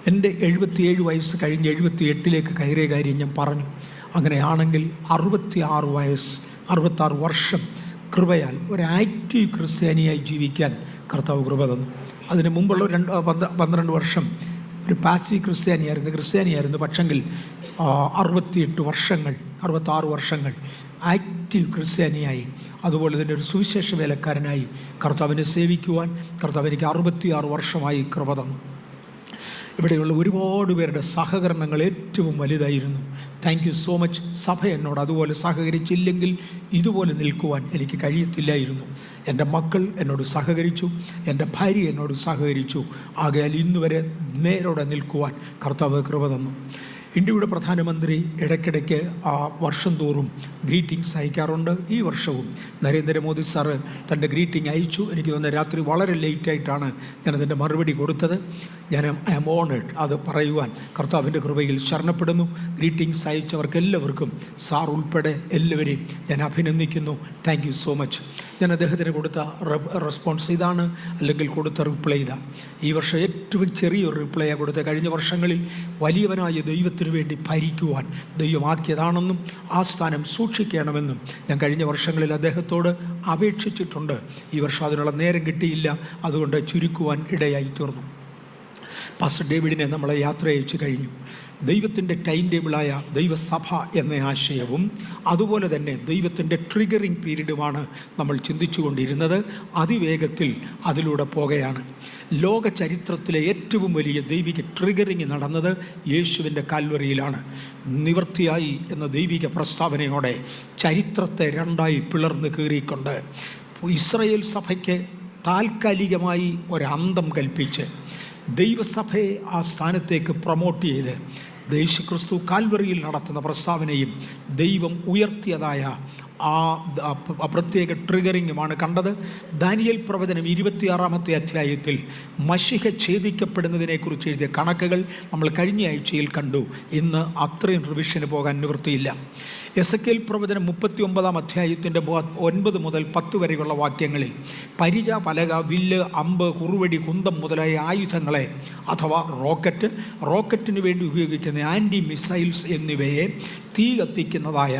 എൻ്റെ 77 വയസ്സ് കഴിഞ്ഞ് 78ലേക്ക് കയറിയ കാര്യം ഞാൻ പറഞ്ഞു. അങ്ങനെയാണെങ്കിൽ 66 വർഷം കൃപയാൽ ഒരു ആക്റ്റീവ് ക്രിസ്ത്യാനിയായി ജീവിക്കാൻ കർത്താവ് കൃപ തന്നു. അതിന് മുമ്പുള്ള 12 വർഷം ഒരു പാസീവ് ക്രിസ്ത്യാനിയായിരുന്നു. പക്ഷെങ്കിൽ 66 വർഷങ്ങൾ ആക്റ്റീവ് ക്രിസ്ത്യാനിയായി, അതുപോലെ തന്നെ ഒരു സുവിശേഷ വേലക്കാരനായി കർത്താവിനെ സേവിക്കുവാൻ കർത്താവ് എനിക്ക് 66 വർഷമായി കൃപ തന്നു. ഇവിടെയുള്ള ഒരുപാട് പേരുടെ സഹകരണങ്ങൾ ഏറ്റവും വലുതായിരുന്നു. Thank you so much. സഭ എന്നോട് അതുപോലെ സഹകരിച്ചില്ലെങ്കിൽ ഇതുപോലെ നിൽക്കുവാൻ എനിക്ക് കഴിയത്തില്ലായിരുന്നു. എൻ്റെ മക്കൾ എന്നോട് സഹകരിച്ചു, എൻ്റെ ഭാര്യ എന്നോട് സഹകരിച്ചു. ആകയാൽ ഇന്നുവരെ നേരോടെ നിൽക്കുവാൻ കർത്താവ് കൃപ തന്നു. ഇന്ത്യയുടെ പ്രധാനമന്ത്രി ഇടയ്ക്കിടയ്ക്ക് വർഷം തോറും ഗ്രീറ്റിംഗ്സ് അയക്കാറുണ്ട്. ഈ വർഷവും നരേന്ദ്രമോദി സാറ് തൻ്റെ ഗ്രീറ്റിംഗ് അയച്ചു. എനിക്ക് തോന്നുന്ന രാത്രി വളരെ ലേറ്റായിട്ടാണ് ഞാനതിൻ്റെ മറുപടി കൊടുത്തത്. ഞാൻ ഐ ആം ഓണേഡ് അത് പറയുവാൻ കർത്താവിൻ്റെ കൃപയിൽ ശരണപ്പെടുന്നു. ഗ്രീറ്റിംഗ്സ് അയച്ചവർക്ക് എല്ലാവർക്കും സാർ ഉൾപ്പെടെ എല്ലാവരെയും ഞാൻ അഭിനന്ദിക്കുന്നു. Thank you so much. ഞാൻ അദ്ദേഹത്തിന് കൊടുത്ത റെസ്പോൺസ് ഇതാണ്, അല്ലെങ്കിൽ കൊടുത്ത റിപ്ലൈ ഇതാ. ഈ വർഷം ഏറ്റവും ചെറിയൊരു റിപ്ലൈയാണ് കൊടുത്തത്. കഴിഞ്ഞ വർഷങ്ങളിൽ വലിയവനായ ദൈവത്തിന് വേണ്ടി ഭരിക്കുവാൻ ദൈവമാക്കിയതാണെന്നും ആ സ്ഥാനം സൂക്ഷിക്കണമെന്നും ഞാൻ കഴിഞ്ഞ വർഷങ്ങളിൽ അദ്ദേഹത്തോട് അപേക്ഷിച്ചിട്ടുണ്ട്. ഈ വർഷം അതിനുള്ള നേരം കിട്ടിയില്ല, അതുകൊണ്ട് ചുരുക്കുവാൻ ഇടയായി തീർന്നു. പാസ്റ്റർ ഡേവിഡിനെ നമ്മളെ യാത്ര അയച്ചു കഴിഞ്ഞു. ദൈവത്തിൻ്റെ ടൈം ടേബിളായ ദൈവസഭ എന്ന ആശയവും അതുപോലെ തന്നെ ദൈവത്തിൻ്റെ ട്രിഗറിങ് പീരീഡുമാണ് നമ്മൾ ചിന്തിച്ചു കൊണ്ടിരുന്നത്. അതിവേഗത്തിൽ അതിലൂടെ പോകുകയാണ്. ലോക ചരിത്രത്തിലെ ഏറ്റവും വലിയ ദൈവിക ട്രിഗറിങ് നടന്നത് യേശുവിൻ്റെ കാൽവറിയിലാണ്. നിവൃത്തിയായി എന്ന ദൈവിക പ്രസ്താവനയോടെ ചരിത്രത്തെ രണ്ടായി പിളർന്ന് കീറിക്കൊണ്ട് ഇസ്രായേൽ സഭയ്ക്ക് താൽക്കാലികമായി ഒരന്തം കൽപ്പിച്ച് ദൈവസഭയെ ആ സ്ഥാനത്തേക്ക് പ്രൊമോട്ട് ചെയ്ത് യേശുക്രിസ്തു കാൽവറിയിൽ നടത്തുന്ന പ്രസ്താവനയും ദൈവം ഉയർത്തിയതായ ആ പ്രത്യേക ട്രിഗറിങ്ങുമാണ് കണ്ടത്. ദാനിയേൽ പ്രവചനം 26-ാമത്തെ അധ്യായത്തിൽ മശിഹ ഛേദിക്കപ്പെടുന്നതിനെക്കുറിച്ച് എഴുതിയ കണക്കുകൾ നമ്മൾ കഴിഞ്ഞ ആഴ്ചയിൽ കണ്ടു. ഇന്ന് അത്രയും റിവിഷന് പോകാൻ നിവൃത്തിയില്ല. എസെക്കിയേൽ പ്രവചനം 39-ാം അധ്യായത്തിൻ്റെ 9 മുതൽ 10 വരെയുള്ള വാക്യങ്ങളിൽ പരിച, പലക, വില്ല്, അമ്പ്, കുറുവടി, കുന്തം മുതലായ ആയുധങ്ങളെ അഥവാ റോക്കറ്റിന് വേണ്ടി ഉപയോഗിക്കുന്ന ആൻറ്റി മിസൈൽസ് എന്നിവയെ തീ കത്തിക്കുന്നതായ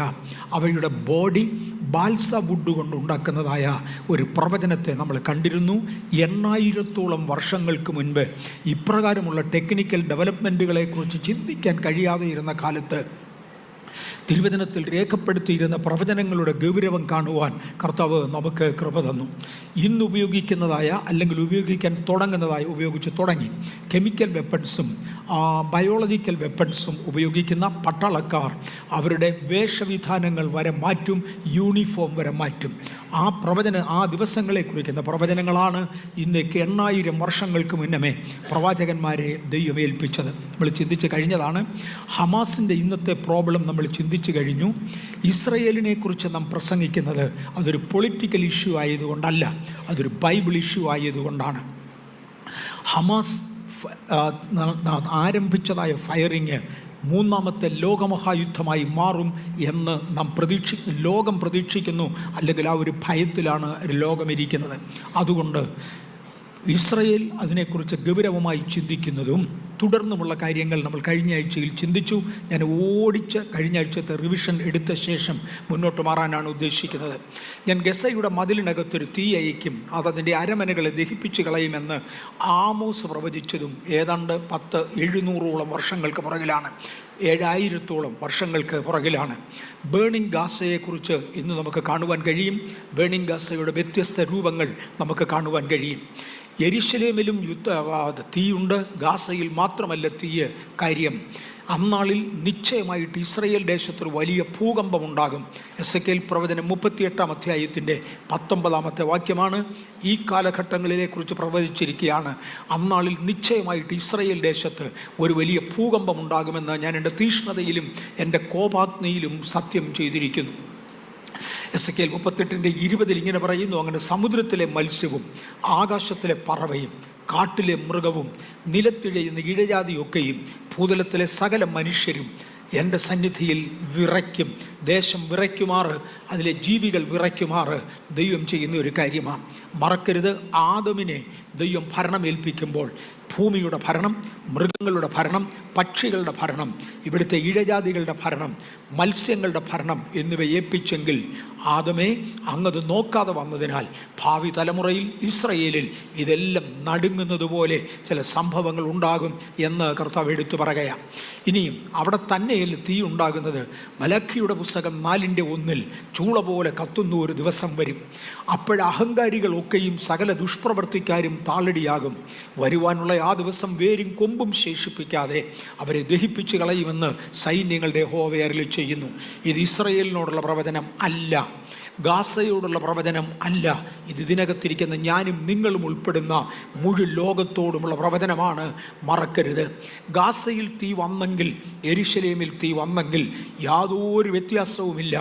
അവയുടെ ബോഡി ബാൽസ വുഡ് കൊണ്ട് ഉണ്ടാക്കുന്നതായ ഒരു പ്രവചനത്തെ നമ്മൾ കണ്ടിരുന്നു. 8000-ഓളം വർഷങ്ങൾക്ക് മുൻപ് ഇപ്രകാരമുള്ള ടെക്നിക്കൽ ഡെവലപ്മെൻറ്റുകളെക്കുറിച്ച് ചിന്തിക്കാൻ കഴിയാതെ ഇരുന്ന കാലത്ത് തിരുവചനത്തിൽ രേഖപ്പെടുത്തിയിരുന്ന പ്രവചനങ്ങളുടെ ഗൗരവം കാണുവാൻ കർത്താവ് നമുക്ക് കൃപ തന്നു. ഇന്ന് ഉപയോഗിക്കുന്നതായ അല്ലെങ്കിൽ ഉപയോഗിക്കാൻ ഉപയോഗിച്ച് തുടങ്ങി കെമിക്കൽ വെപ്പൺസും ബയോളജിക്കൽ വെപ്പൺസും ഉപയോഗിക്കുന്ന പട്ടാളക്കാർ അവരുടെ വേഷവിധാനങ്ങൾ വരെ മാറ്റും, യൂണിഫോം വരെ മാറ്റും. ആ ദിവസങ്ങളെ കുറിക്കുന്ന പ്രവചനങ്ങളാണ് ഇന്നേക്ക് 8000 വർഷങ്ങൾക്ക് മുന്നമേ പ്രവാചകന്മാരെ ദൈവം ഏൽപ്പിച്ചത്. നമ്മൾ ചിന്തിച്ച് കഴിഞ്ഞതാണ്. ഹമാസിൻ്റെ ഇന്നത്തെ പ്രോബ്ലം നമ്മൾ ചിന്തിച്ചു കഴിഞ്ഞു. ഇസ്രയേലിനെ കുറിച്ച് നാം പ്രസംഗിക്കുന്നത് അതൊരു പൊളിറ്റിക്കൽ ഇഷ്യൂ ആയതുകൊണ്ടല്ല, അതൊരു ബൈബിൾ ഇഷ്യൂ ആയതുകൊണ്ടാണ്. ഹമാസ് ആരംഭിച്ചതായ ഫയറിങ് 3ാമത്തെ ലോകമഹായുദ്ധമായി മാറും എന്ന് ലോകം പ്രതീക്ഷിക്കുന്നു, അല്ലെങ്കിൽ ആ ഒരു ഭയത്തിലാണ് ലോകമിരിക്കുന്നത്. അതുകൊണ്ട് ഇസ്രയേൽ അതിനെക്കുറിച്ച് ഗൗരവമായി ചിന്തിക്കുന്നതും തുടർന്നുമുള്ള കാര്യങ്ങൾ നമ്മൾ കഴിഞ്ഞ ആഴ്ചയിൽ ചിന്തിച്ചു. ഞാൻ കഴിഞ്ഞ ആഴ്ചത്തെ റിവിഷൻ എടുത്ത ശേഷം മുന്നോട്ട് മാറാനാണ് ഉദ്ദേശിക്കുന്നത്. ഞാൻ ഗസയുടെ മതിലിനകത്തൊരു തീ അയക്കും, അതതിൻ്റെ അരമനകളെ ദഹിപ്പിച്ച് കളയുമെന്ന് ആമോസ് പ്രവചിച്ചതും ഏതാണ്ട് 700-ഓളം വർഷങ്ങൾക്ക് പുറകിലാണ്. 7000-ഓളം വർഷങ്ങൾക്ക് പുറകിലാണ്. ബേണിംഗ് ഗാസയെക്കുറിച്ച് ഇന്ന് നമുക്ക് കാണുവാൻ കഴിയും. ബേണിംഗ് ഗാസയുടെ വ്യത്യസ്ത രൂപങ്ങൾ നമുക്ക് കാണുവാൻ കഴിയും. യെരുശലേമിലും തീയുണ്ട്, ഗാസയിൽ മാത്രമല്ല തീയ്. കാര്യം അന്നാളിൽ നിശ്ചയമായിട്ട് ഇസ്രയേൽ ദേശത്തൊരു വലിയ ഭൂകമ്പമുണ്ടാകും. എസെക്കിയേൽ പ്രവചനം 38-ാം അധ്യായത്തിൻ്റെ 19-ാമത്തെ വാക്യമാണ്. ഈ കാലഘട്ടങ്ങളിലെക്കുറിച്ച് പ്രവചിച്ചിരിക്കുകയാണ്. അന്നാളിൽ നിശ്ചയമായിട്ട് ഇസ്രയേൽ ദേശത്ത് ഒരു വലിയ ഭൂകമ്പമുണ്ടാകുമെന്ന് ഞാൻ എൻ്റെ തീഷ്ണതയിലും എൻ്റെ കോപാഗ്നിയിലും സത്യം ചെയ്തിരിക്കുന്നു. എസെക്കിയേൽ 38-20 ഇങ്ങനെ പറയുന്നു: അങ്ങനെ സമുദ്രത്തിലെ മത്സ്യവും ആകാശത്തിലെ പറവയും കാട്ടിലെ മൃഗവും നിലത്തിഴയുന്ന ഇഴജാതിയൊക്കെയും ഭൂതലത്തിലെ സകല മനുഷ്യരും എൻ്റെ സന്നിധിയിൽ വിറയ്ക്കും. ദേശം വിറയ്ക്കുമാറ്, അതിലെ ജീവികൾ വിറയ്ക്കുമാറ് ദൈവം ചെയ്യുന്ന ഒരു കാര്യമാണ്. മറക്കരുത്, ആദമിനെ ദൈവം ഭരണമേൽപ്പിക്കുമ്പോൾ ഭൂമിയുടെ ഭരണം, മൃഗങ്ങളുടെ ഭരണം, പക്ഷികളുടെ ഭരണം, ഇവിടുത്തെ ഇഴജാതികളുടെ ഭരണം, മത്സ്യങ്ങളുടെ ഭരണം എന്നിവ ഏൽപ്പിച്ചെങ്കിൽ ആദമേ അങ്ങത് നോക്കാതെ വന്നതിനാൽ ഭാവി തലമുറയിൽ ഇസ്രയേലിൽ ഇതെല്ലാം നടുങ്ങുന്നത് പോലെ ചില സംഭവങ്ങൾ ഉണ്ടാകും എന്ന് കർത്താവ് എടുത്തു പറയുകയാണ്. ഇനിയും അവിടെ തന്നെയല്ല തീ ഉണ്ടാകുന്നത്. മലാഖിയുടെ പുസ്തകം 4:1 ചൂള പോലെ കത്തുന്ന ഒരു ദിവസം വരും. അപ്പോഴഹങ്കാരികളൊക്കെയും സകല ദുഷ്പ്രവർത്തിക്കാരും താളടിയാകും. വരുവാനുള്ള ആ ദിവസം വേരും കൊമ്പും ശേഷിപ്പിക്കാതെ അവരെ ദഹിപ്പിച്ച് കളയുമെന്ന് സൈന്യങ്ങളുടെ യഹോവ അരുളി ചെയ്യുന്നു. ഇത് ഇസ്രയേലിനോടുള്ള പ്രവചനം അല്ല, ഗാസയോടുള്ള പ്രവചനം അല്ല. ഇത് ഇതിനകത്തിരിക്കുന്ന ഞാനും നിങ്ങളും ഉൾപ്പെടുന്ന മുഴുവൻ ലോകത്തോടുമുള്ള പ്രവചനമാണ്. മറക്കരുത്, ഗാസയിൽ തീ വന്നെങ്കിൽ, യെരുശലേമിൽ തീ വന്നെങ്കിൽ യാതൊരു വ്യത്യാസവുമില്ല.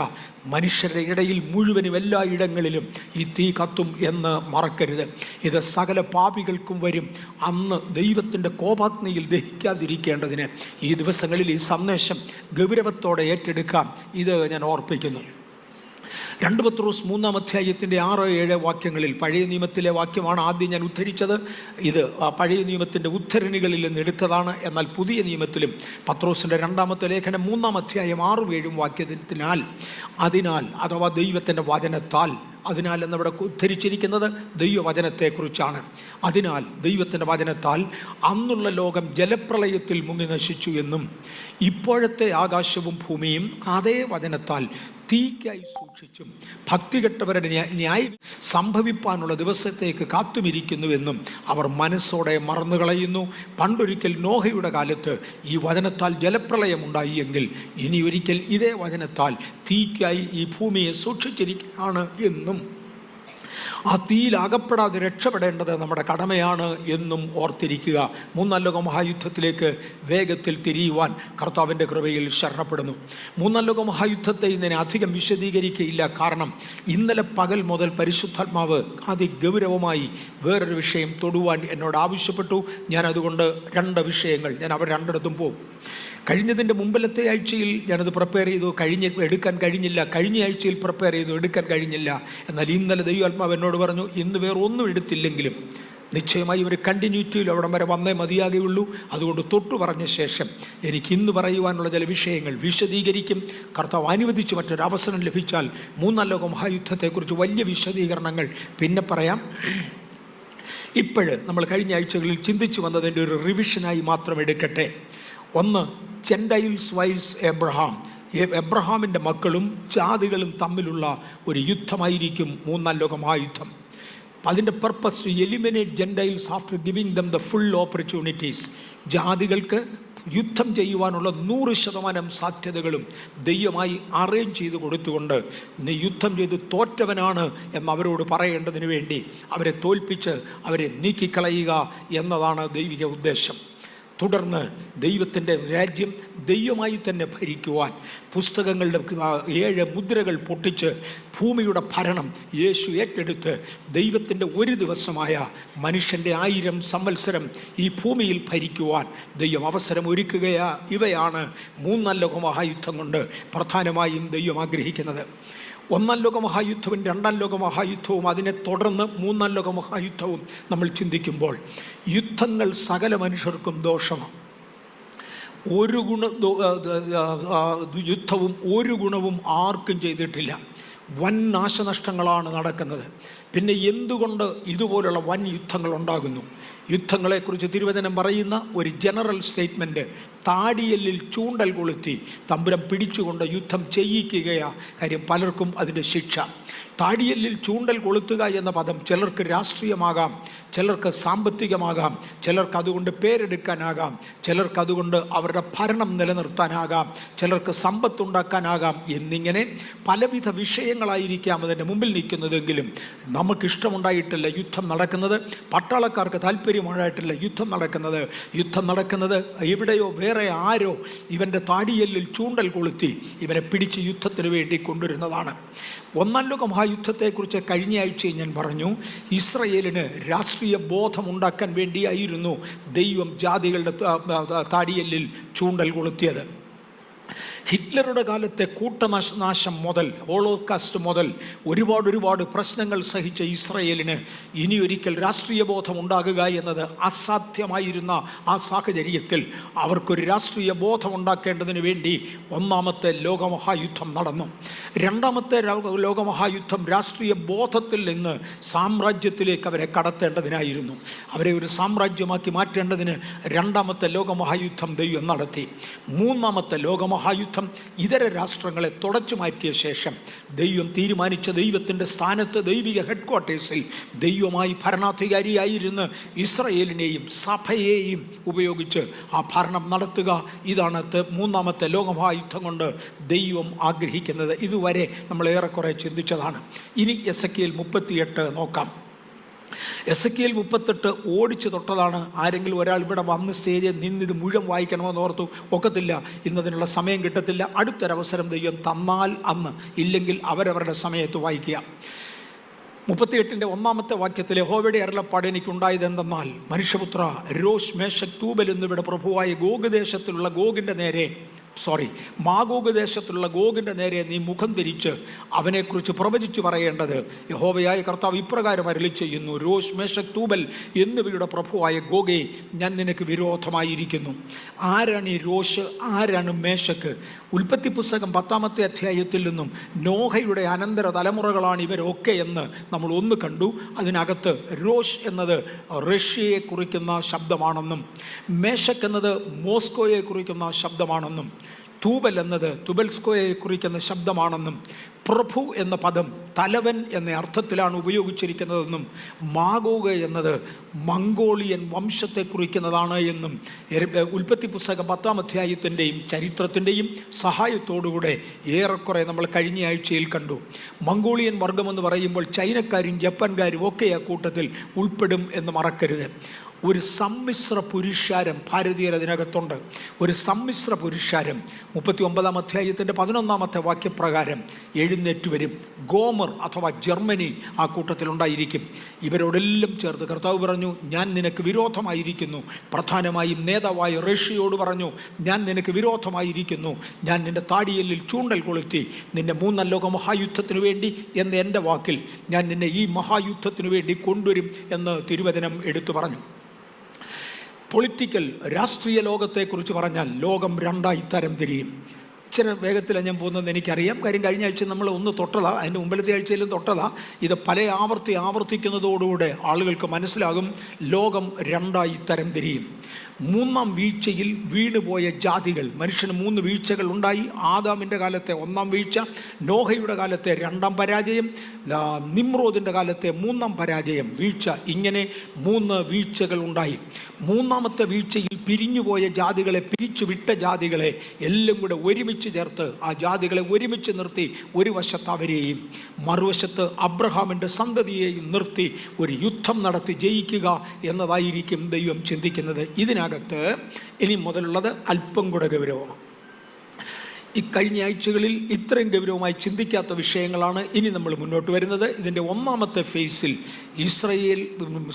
മനുഷ്യരുടെ ഇടയിൽ മുഴുവനും എല്ലാ ഇടങ്ങളിലും ഈ തീ കത്തും എന്ന് മറക്കരുത്. ഇത് സകല പാപികൾക്കും വരും. അന്ന് ദൈവത്തിൻ്റെ കോപാഗ്നിയിൽ ദഹിക്കാതിരിക്കേണ്ടതിന് ഈ ദിവസങ്ങളിൽ ഈ സന്ദേശം ഗൗരവത്തോടെ ഏറ്റെടുക്കാം. ഇത് ഞാൻ ഓർപ്പിക്കുന്നു. 2 പത്രോസ് 3-ാം വാക്യങ്ങളിൽ പഴയ നിയമത്തിലെ വാക്യമാണ് ആദ്യം ഞാൻ ഉദ്ധരിച്ചത്. ഇത് പഴയ നിയമത്തിൻ്റെ ഉദ്ധരണികളിൽ നിന്ന് എടുത്തതാണ്. എന്നാൽ പുതിയ നിയമത്തിലും പത്രോസിൻ്റെ 2-ാമത്തെ ലേഖനം 3-ാം അധ്യായം 6-7 വാക്യത്തിനാൽ, അതിനാൽ അഥവാ ദൈവത്തിൻ്റെ വചനത്താൽ, അതിനാൽ എന്നിവിടെ ഉദ്ധരിച്ചിരിക്കുന്നത് ദൈവവചനത്തെക്കുറിച്ചാണ്. അതിനാൽ ദൈവത്തിൻ്റെ വചനത്താൽ അന്നുള്ള ലോകം ജലപ്രളയത്തിൽ മുങ്ങി നശിച്ചു എന്നും ഇപ്പോഴത്തെ ആകാശവും ഭൂമിയും അതേ വചനത്താൽ തീക്കായി സൂക്ഷിച്ചും ഭക്തികെട്ടവരുടെ ന്യായം സംഭവിപ്പാനുള്ള ദിവസത്തേക്ക് കാത്തുമിരിക്കുന്നുവെന്നും അവർ മനസ്സോടെ മറന്നുകളയുന്നു. പണ്ടൊരിക്കൽ നോഹയുടെ കാലത്ത് ഈ വചനത്താൽ ജലപ്രളയമുണ്ടായി എങ്കിൽ ഇനി ഒരിക്കൽ ഇതേ വചനത്താൽ തീക്കായി ഈ ഭൂമിയെ സൂക്ഷിച്ചിരിക്കുകയാണ് എന്നും ആ തീയിൽ അകപ്പെടാതെ രക്ഷപ്പെടേണ്ടത് നമ്മുടെ കടമയാണ് എന്നും ഓർത്തിരിക്കുക. 3-ാം ലോക മഹായുദ്ധത്തിലേക്ക് വേഗത്തിൽ തിരിയുവാൻ കർത്താവിൻ്റെ കൃപയിൽ ശരണപ്പെടുന്നു. 3-ാം ലോക മഹായുദ്ധത്തെ ഇന്നലെ അധികം വിശദീകരിക്കുകയില്ല. കാരണം ഇന്നലെ പകൽ മുതൽ പരിശുദ്ധാത്മാവ് അതിഗൗരവമായി വേറൊരു വിഷയം തൊടുവാൻ എന്നോട് ആവശ്യപ്പെട്ടു. ഞാനതുകൊണ്ട് 2 വിഷയങ്ങൾ ഞാൻ അവർ 2ഇടത്തും പോകും. കഴിഞ്ഞതിൻ്റെ മുമ്പിലത്തെ ആഴ്ചയിൽ ഞാനത് പ്രിപ്പയർ ചെയ്തു, എടുക്കാൻ കഴിഞ്ഞില്ല. കഴിഞ്ഞ ആഴ്ചയിൽ പ്രിപ്പയർ ചെയ്തു, എടുക്കാൻ കഴിഞ്ഞില്ല. എന്നാൽ ഇന്നലെ ദൈവാത്മാവ് എന്നോട് പറഞ്ഞു, ഇന്ന് വേറെ ഒന്നും എടുത്തില്ലെങ്കിലും നിശ്ചയമായി ഒരു കണ്ടിന്യൂറ്റിയിൽ അവിടം വരെ വന്നേ മതിയാകുകയുള്ളൂ. അതുകൊണ്ട് തൊട്ടു പറഞ്ഞ ശേഷം എനിക്ക് ഇന്ന് പറയുവാനുള്ള ചില വിഷയങ്ങൾ വിശദീകരിക്കും. കർത്താവ് അനുവദിച്ച് മറ്റൊരവസരം ലഭിച്ചാൽ 3-ാം ലോക മഹായുദ്ധത്തെക്കുറിച്ച് വലിയ വിശദീകരണങ്ങൾ പിന്നെ പറയാം. നമ്മൾ കഴിഞ്ഞ ആഴ്ചകളിൽ ചിന്തിച്ചു വന്നതിൻ്റെ ഒരു റിവിഷനായി മാത്രം എടുക്കട്ടെ. 1, ജെൻഡൈൽസ് വൈസ് എബ്രഹാമിൻ്റെ മക്കളും ജാതികളും തമ്മിലുള്ള ഒരു യുദ്ധമായിരിക്കും 3-ാം ലോക മഹായുദ്ധം. അതിൻ്റെ purpose to eliminate gentiles after giving them the full opportunities. ജാതികൾക്ക് യുദ്ധം ചെയ്യുവാനുള്ള 100% സാധ്യതകളും ദൈവമായി അറേഞ്ച് ചെയ്ത് കൊടുത്തുകൊണ്ട് നീ യുദ്ധം ചെയ്ത് തോറ്റവനാണ് എന്നവരോട് പറയേണ്ടതിന് വേണ്ടി അവരെ തോൽപ്പിച്ച് അവരെ നീക്കിക്കളയുക എന്നതാണ് ദൈവിക ഉദ്ദേശം. തുടർന്ന് ദൈവത്തിൻ്റെ രാജ്യം ദൈവമായി തന്നെ ഭരിക്കുവാൻ പുസ്തകങ്ങളുടെ 7 മുദ്രകൾ പൊട്ടിച്ച് ഭൂമിയുടെ ഭരണം യേശു ഏറ്റെടുത്ത് ദൈവത്തിൻ്റെ ഒരു ദിവസമായ മനുഷ്യൻ്റെ 1000 സംവത്സരം ഈ ഭൂമിയിൽ ഭരിക്കുവാൻ ദൈവം അവസരം ഒരുക്കുകയാ. ഇവയാണ് 3-ാം ലോക മഹായുദ്ധം കൊണ്ട് പ്രധാനമായും ദൈവം ആഗ്രഹിക്കുന്നത്. 1-ാം ലോക മഹായുദ്ധവും 2-ാം ലോക മഹായുദ്ധവും അതിനെ തുടർന്ന് 3-ാം ലോക മഹായുദ്ധവും നമ്മൾ ചിന്തിക്കുമ്പോൾ യുദ്ധങ്ങൾ സകല മനുഷ്യർക്കും ദോഷമാണ്. യുദ്ധവും ഒരു ഗുണവും ആർക്കും ചെയ്തിട്ടില്ല. വൻ നാശനഷ്ടങ്ങളാണ് നടക്കുന്നത്. പിന്നെ എന്തുകൊണ്ട് ഇതുപോലുള്ള വൻ യുദ്ധങ്ങൾ ഉണ്ടാകുന്നു? യുദ്ധങ്ങളെക്കുറിച്ച് തിരുവചനം പറയുന്ന ഒരു ജനറൽ സ്റ്റേറ്റ്മെൻറ്റ്, താടിയെല്ലിൽ ചൂണ്ടൽ കൊളുത്തി തമ്പുരാൻ പിടിച്ചുകൊണ്ട് യുദ്ധം ചെയ്യിക്കുകയാ. കാര്യം പലർക്കും അതിൻ്റെ ശിക്ഷ. താടിയെല്ലിൽ ചൂണ്ടൽ കൊളുത്തുക എന്ന പദം ചിലർക്ക് രാഷ്ട്രീയമാകാം, ചിലർക്ക് സാമ്പത്തികമാകാം, ചിലർക്ക് അതുകൊണ്ട് പേരെടുക്കാനാകാം, ചിലർക്ക് അതുകൊണ്ട് അവരുടെ ഭരണം നിലനിർത്താനാകാം, ചിലർക്ക് സമ്പത്തുണ്ടാക്കാനാകാം. എന്നിങ്ങനെ പലവിധ വിഷയങ്ങളായിരിക്കാം അതിൻ്റെ മുമ്പിൽ നിൽക്കുന്നതെങ്കിലും നമുക്കിഷ്ടമുണ്ടായിട്ടില്ല യുദ്ധം നടക്കുന്നത്. പട്ടാളക്കാർക്ക് താല്പര്യമുണ്ടായിട്ടില്ല യുദ്ധം നടക്കുന്നത് എവിടെയോ വേറെ ആരോ ഇവൻ്റെ താടിയെല്ലിൽ ചൂണ്ടൽ കൊളുത്തി ഇവനെ പിടിച്ച് യുദ്ധത്തിന് വേണ്ടി കൊണ്ടുവരുന്നതാണ്. 1-ാം ലോക മഹായുദ്ധത്തെക്കുറിച്ച് കഴിഞ്ഞ ആഴ്ച ഞാൻ പറഞ്ഞു. ഇസ്രയേലിന് രാഷ്ട്രീയ ബോധമുണ്ടാക്കാൻ വേണ്ടിയായിരുന്നു ദൈവം ജാതികളുടെ താടിയെല്ലിൽ ചൂണ്ടൽ കൊളുത്തിയത്. ഹിറ്റ്ലറുടെ കാലത്തെ കൂട്ടനാശം മുതൽ, ഹോളോകാസ്റ്റ് മുതൽ ഒരുപാട് പ്രശ്നങ്ങൾ സഹിച്ച ഇസ്രായേലിന് ഇനിയൊരിക്കൽ രാഷ്ട്രീയ ബോധം ഉണ്ടാകുക എന്നത് അസാധ്യമായിരുന്ന ആ സാഹചര്യത്തിൽ അവർക്കൊരു രാഷ്ട്രീയ ബോധം ഉണ്ടാക്കേണ്ടതിന് വേണ്ടി ഒന്നാമത്തെ ലോകമഹായുദ്ധം നടന്നു. രണ്ടാമത്തെ ലോകമഹായുദ്ധം രാഷ്ട്രീയ ബോധത്തിൽ നിന്ന് സാമ്രാജ്യത്തിലേക്ക് അവരെ കടത്തേണ്ടതിനായിരുന്നു. അവരെ ഒരു സാമ്രാജ്യമാക്കി മാറ്റേണ്ടതിന് രണ്ടാമത്തെ ലോകമഹായുദ്ധം ദൈവം നടത്തി. മൂന്നാമത്തെ ലോകമഹായുദ്ധം ഇതര രാഷ്ട്രങ്ങളെ തുടച്ചു മാറ്റിയ ശേഷം ദൈവം തീരുമാനിച്ച ദൈവത്തിൻ്റെ സ്ഥാനത്ത്, ദൈവിക ഹെഡ്ക്വാർട്ടേഴ്സിൽ ദൈവമായി ഭരണാധികാരിയായിരുന്ന് ഇസ്രായേലിനെയും സഭയെയും ഉപയോഗിച്ച് ആ ഭരണം നടത്തുക. ഇതാണ് മൂന്നാമത്തെ ലോകമഹായുദ്ധം കൊണ്ട് ദൈവം ആഗ്രഹിക്കുന്നത്. ഇതുവരെ നമ്മൾ ഏറെക്കുറെ ചിന്തിച്ചതാണ്. ഇനി എസെക്കിയേൽ 38 നോക്കാം. എസെക്കിയേൽ 38 ഓടിച്ചു തൊട്ടതാണ്. ആരെങ്കിലും ഒരാൾ ഇവിടെ വന്ന് സ്റ്റേജിൽ നിന്നിത് മുഴുവൻ വായിക്കണമെന്ന് ഓർത്തു, ഒക്കത്തില്ല, ഇന്നതിനുള്ള സമയം കിട്ടത്തില്ല. അടുത്തൊരവസരം ദൈവം തന്നാൽ അന്ന്, ഇല്ലെങ്കിൽ അവരവരുടെ സമയത്ത് വായിക്കുക. 38 ഒന്നാമത്തെ വാക്യത്തിൽ യഹോവയുടെ അരുളപ്പാട് എനിക്കുണ്ടായത് എന്തെന്നാൽ, മനുഷ്യപുത്ര, രോഷ്, മേശക്, തൂബൽ എന്നിവയുടെ പ്രഭുവായ ഗോഗ് ദേശത്തിലുള്ള മാഗോഗ് ദേശത്തുള്ള ഗോഗിൻ്റെ നേരെ നീ മുഖം തിരിച്ച് അവനെക്കുറിച്ച് പ്രവചിച്ചു പറയേണ്ടത്, യഹോവയായ കർത്താവ് ഇപ്രകാരം അരുളി ചെയ്യുന്നു, രോഷ്, മേശക്, തൂബൽ എന്നിവയുടെ പ്രഭുവായ ഗോഗേ, ഞാൻ നിനക്ക് വിരോധമായിരിക്കുന്നു. ആരാണ് ഈ രോഷ്, ആരാണ് മേശക്ക്? ഉൽപ്പത്തി പുസ്തകം 10-ാമത്തെ അധ്യായത്തിൽ നിന്നും നോഹയുടെ അനന്തര തലമുറകളാണ് ഇവരൊക്കെ എന്ന് നമ്മൾ ഒന്ന് കണ്ടു. അതിനകത്ത് രോഷ് എന്നത് റഷ്യയെ കുറിക്കുന്ന ശബ്ദമാണെന്നും മേശക് എന്നത് മോസ്കോയെ കുറിക്കുന്ന ശബ്ദമാണെന്നും തൂബൽ എന്നത് തുബൽസ്കോയെ കുറിക്കുന്ന ശബ്ദമാണെന്നും പ്രഭു എന്ന പദം തലവൻ എന്ന അർത്ഥത്തിലാണ് ഉപയോഗിച്ചിരിക്കുന്നതെന്നും മാഗോഗ് എന്നത് മംഗോളിയൻ വംശത്തെ കുറിക്കുന്നതാണ് എന്നും ഉൽപ്പത്തി പുസ്തകം 10-ാം അധ്യായത്തിൻ്റെയും ചരിത്രത്തിൻ്റെയും സഹായത്തോടുകൂടെ ഏറെക്കുറെ നമ്മൾ കഴിഞ്ഞ ആഴ്ചയിൽ കണ്ടു. മംഗോളിയൻ വർഗമെന്ന് പറയുമ്പോൾ ചൈനക്കാരും ജപ്പാൻകാരും ഒക്കെ ആ കൂട്ടത്തിൽ ഉൾപ്പെടും എന്ന് മറക്കരുത്. ഒരു സമ്മിശ്ര പുരുഷാരം ഭാരതീയർ അതിനകത്തുണ്ട്. ഒരു സമ്മിശ്ര പുരുഷാരം 39-ാം അധ്യായത്തിൻ്റെ 11-ാമത്തെ വാക്യപ്രകാരം എഴുന്നേറ്റ് വരും. ഗോമർ അഥവാ ജർമ്മനി ആ കൂട്ടത്തിലുണ്ടായിരിക്കും. ഇവരോടെല്ലാം ചേർത്ത് കർത്താവ് പറഞ്ഞു, ഞാൻ നിനക്ക് വിരോധമായിരിക്കുന്നു. പ്രധാനമായും നേതാവായ റഷ്യയോട് പറഞ്ഞു, ഞാൻ നിനക്ക് വിരോധമായിരിക്കുന്നു. ഞാൻ നിൻ്റെ താടിയെല്ലിൽ ചൂണ്ടൽ കൊളുത്തി നിന്നെ 3-ാം ലോക മഹായുദ്ധത്തിനു വേണ്ടി എന്ന എൻ്റെ വാക്കിൽ ഞാൻ നിന്നെ ഈ മഹായുദ്ധത്തിനു വേണ്ടി കൊണ്ടുവരും എന്ന് തിരുവചനം എടുത്തു പറഞ്ഞു. പൊളിറ്റിക്കൽ, രാഷ്ട്രീയ ലോകത്തെക്കുറിച്ച് പറഞ്ഞാൽ ലോകം രണ്ടായി തരം തിരിയും. ഇച്ചിരി വേഗത്തിലാണ് ഞാൻ പോകുന്നതെന്ന് എനിക്കറിയാം. കാര്യം കഴിഞ്ഞ ആഴ്ച നമ്മൾ ഒന്ന് തൊട്ടതാ, അതിൻ്റെ മുമ്പിലത്തെ ആഴ്ചയിലും തൊട്ടതാ. ഇത് പല ആവർത്തിക്കുന്നതോടുകൂടെ ആളുകൾക്ക് മനസ്സിലാകും ലോകം രണ്ടായി തരം തിരിയും. 3-ാം വീഴ്ചയിൽ വീണുപോയ ജാതികൾ, മനുഷ്യന് 3 വീഴ്ചകൾ ഉണ്ടായി. ആദാമിൻ്റെ കാലത്തെ 1-ാം വീഴ്ച, നോഹയുടെ കാലത്തെ 2-ാം പരാജയം, നിമ്രോദിൻ്റെ കാലത്തെ 3-ാം പരാജയം, വീഴ്ച. ഇങ്ങനെ 3 വീഴ്ചകൾ ഉണ്ടായി. 3-ാമത്തെ വീഴ്ചയിൽ പിരിഞ്ഞുപോയ ജാതികളെ, പിരിച്ചുവിട്ട ജാതികളെ എല്ലാം കൂടെ ഒരുമിച്ച് ചേർത്ത് ആ ജാതികളെ ഒരുമിച്ച് നിർത്തി ഒരു വശത്ത് അവരെയും മറുവശത്ത് അബ്രഹാമിൻ്റെ സന്തതിയെയും നിർത്തി ഒരു യുദ്ധം നടത്തി ജയിക്കുക എന്നതായിരിക്കും ദൈവം ചിന്തിക്കുന്നത്. ഇതിനകത്ത് ഇനി മുതലുള്ളത് അല്പം കൂടെ ഗൗരവമാണ്. ഈ കഴിഞ്ഞ ആഴ്ചകളിൽ ഇത്രയും ഗൗരവമായി ചിന്തിക്കാത്ത വിഷയങ്ങളാണ് ഇനി നമ്മൾ മുന്നോട്ട് വരുന്നത്. ഇതിൻ്റെ 1-ാമത്തെ ഫേസിൽ ഇസ്രായേൽ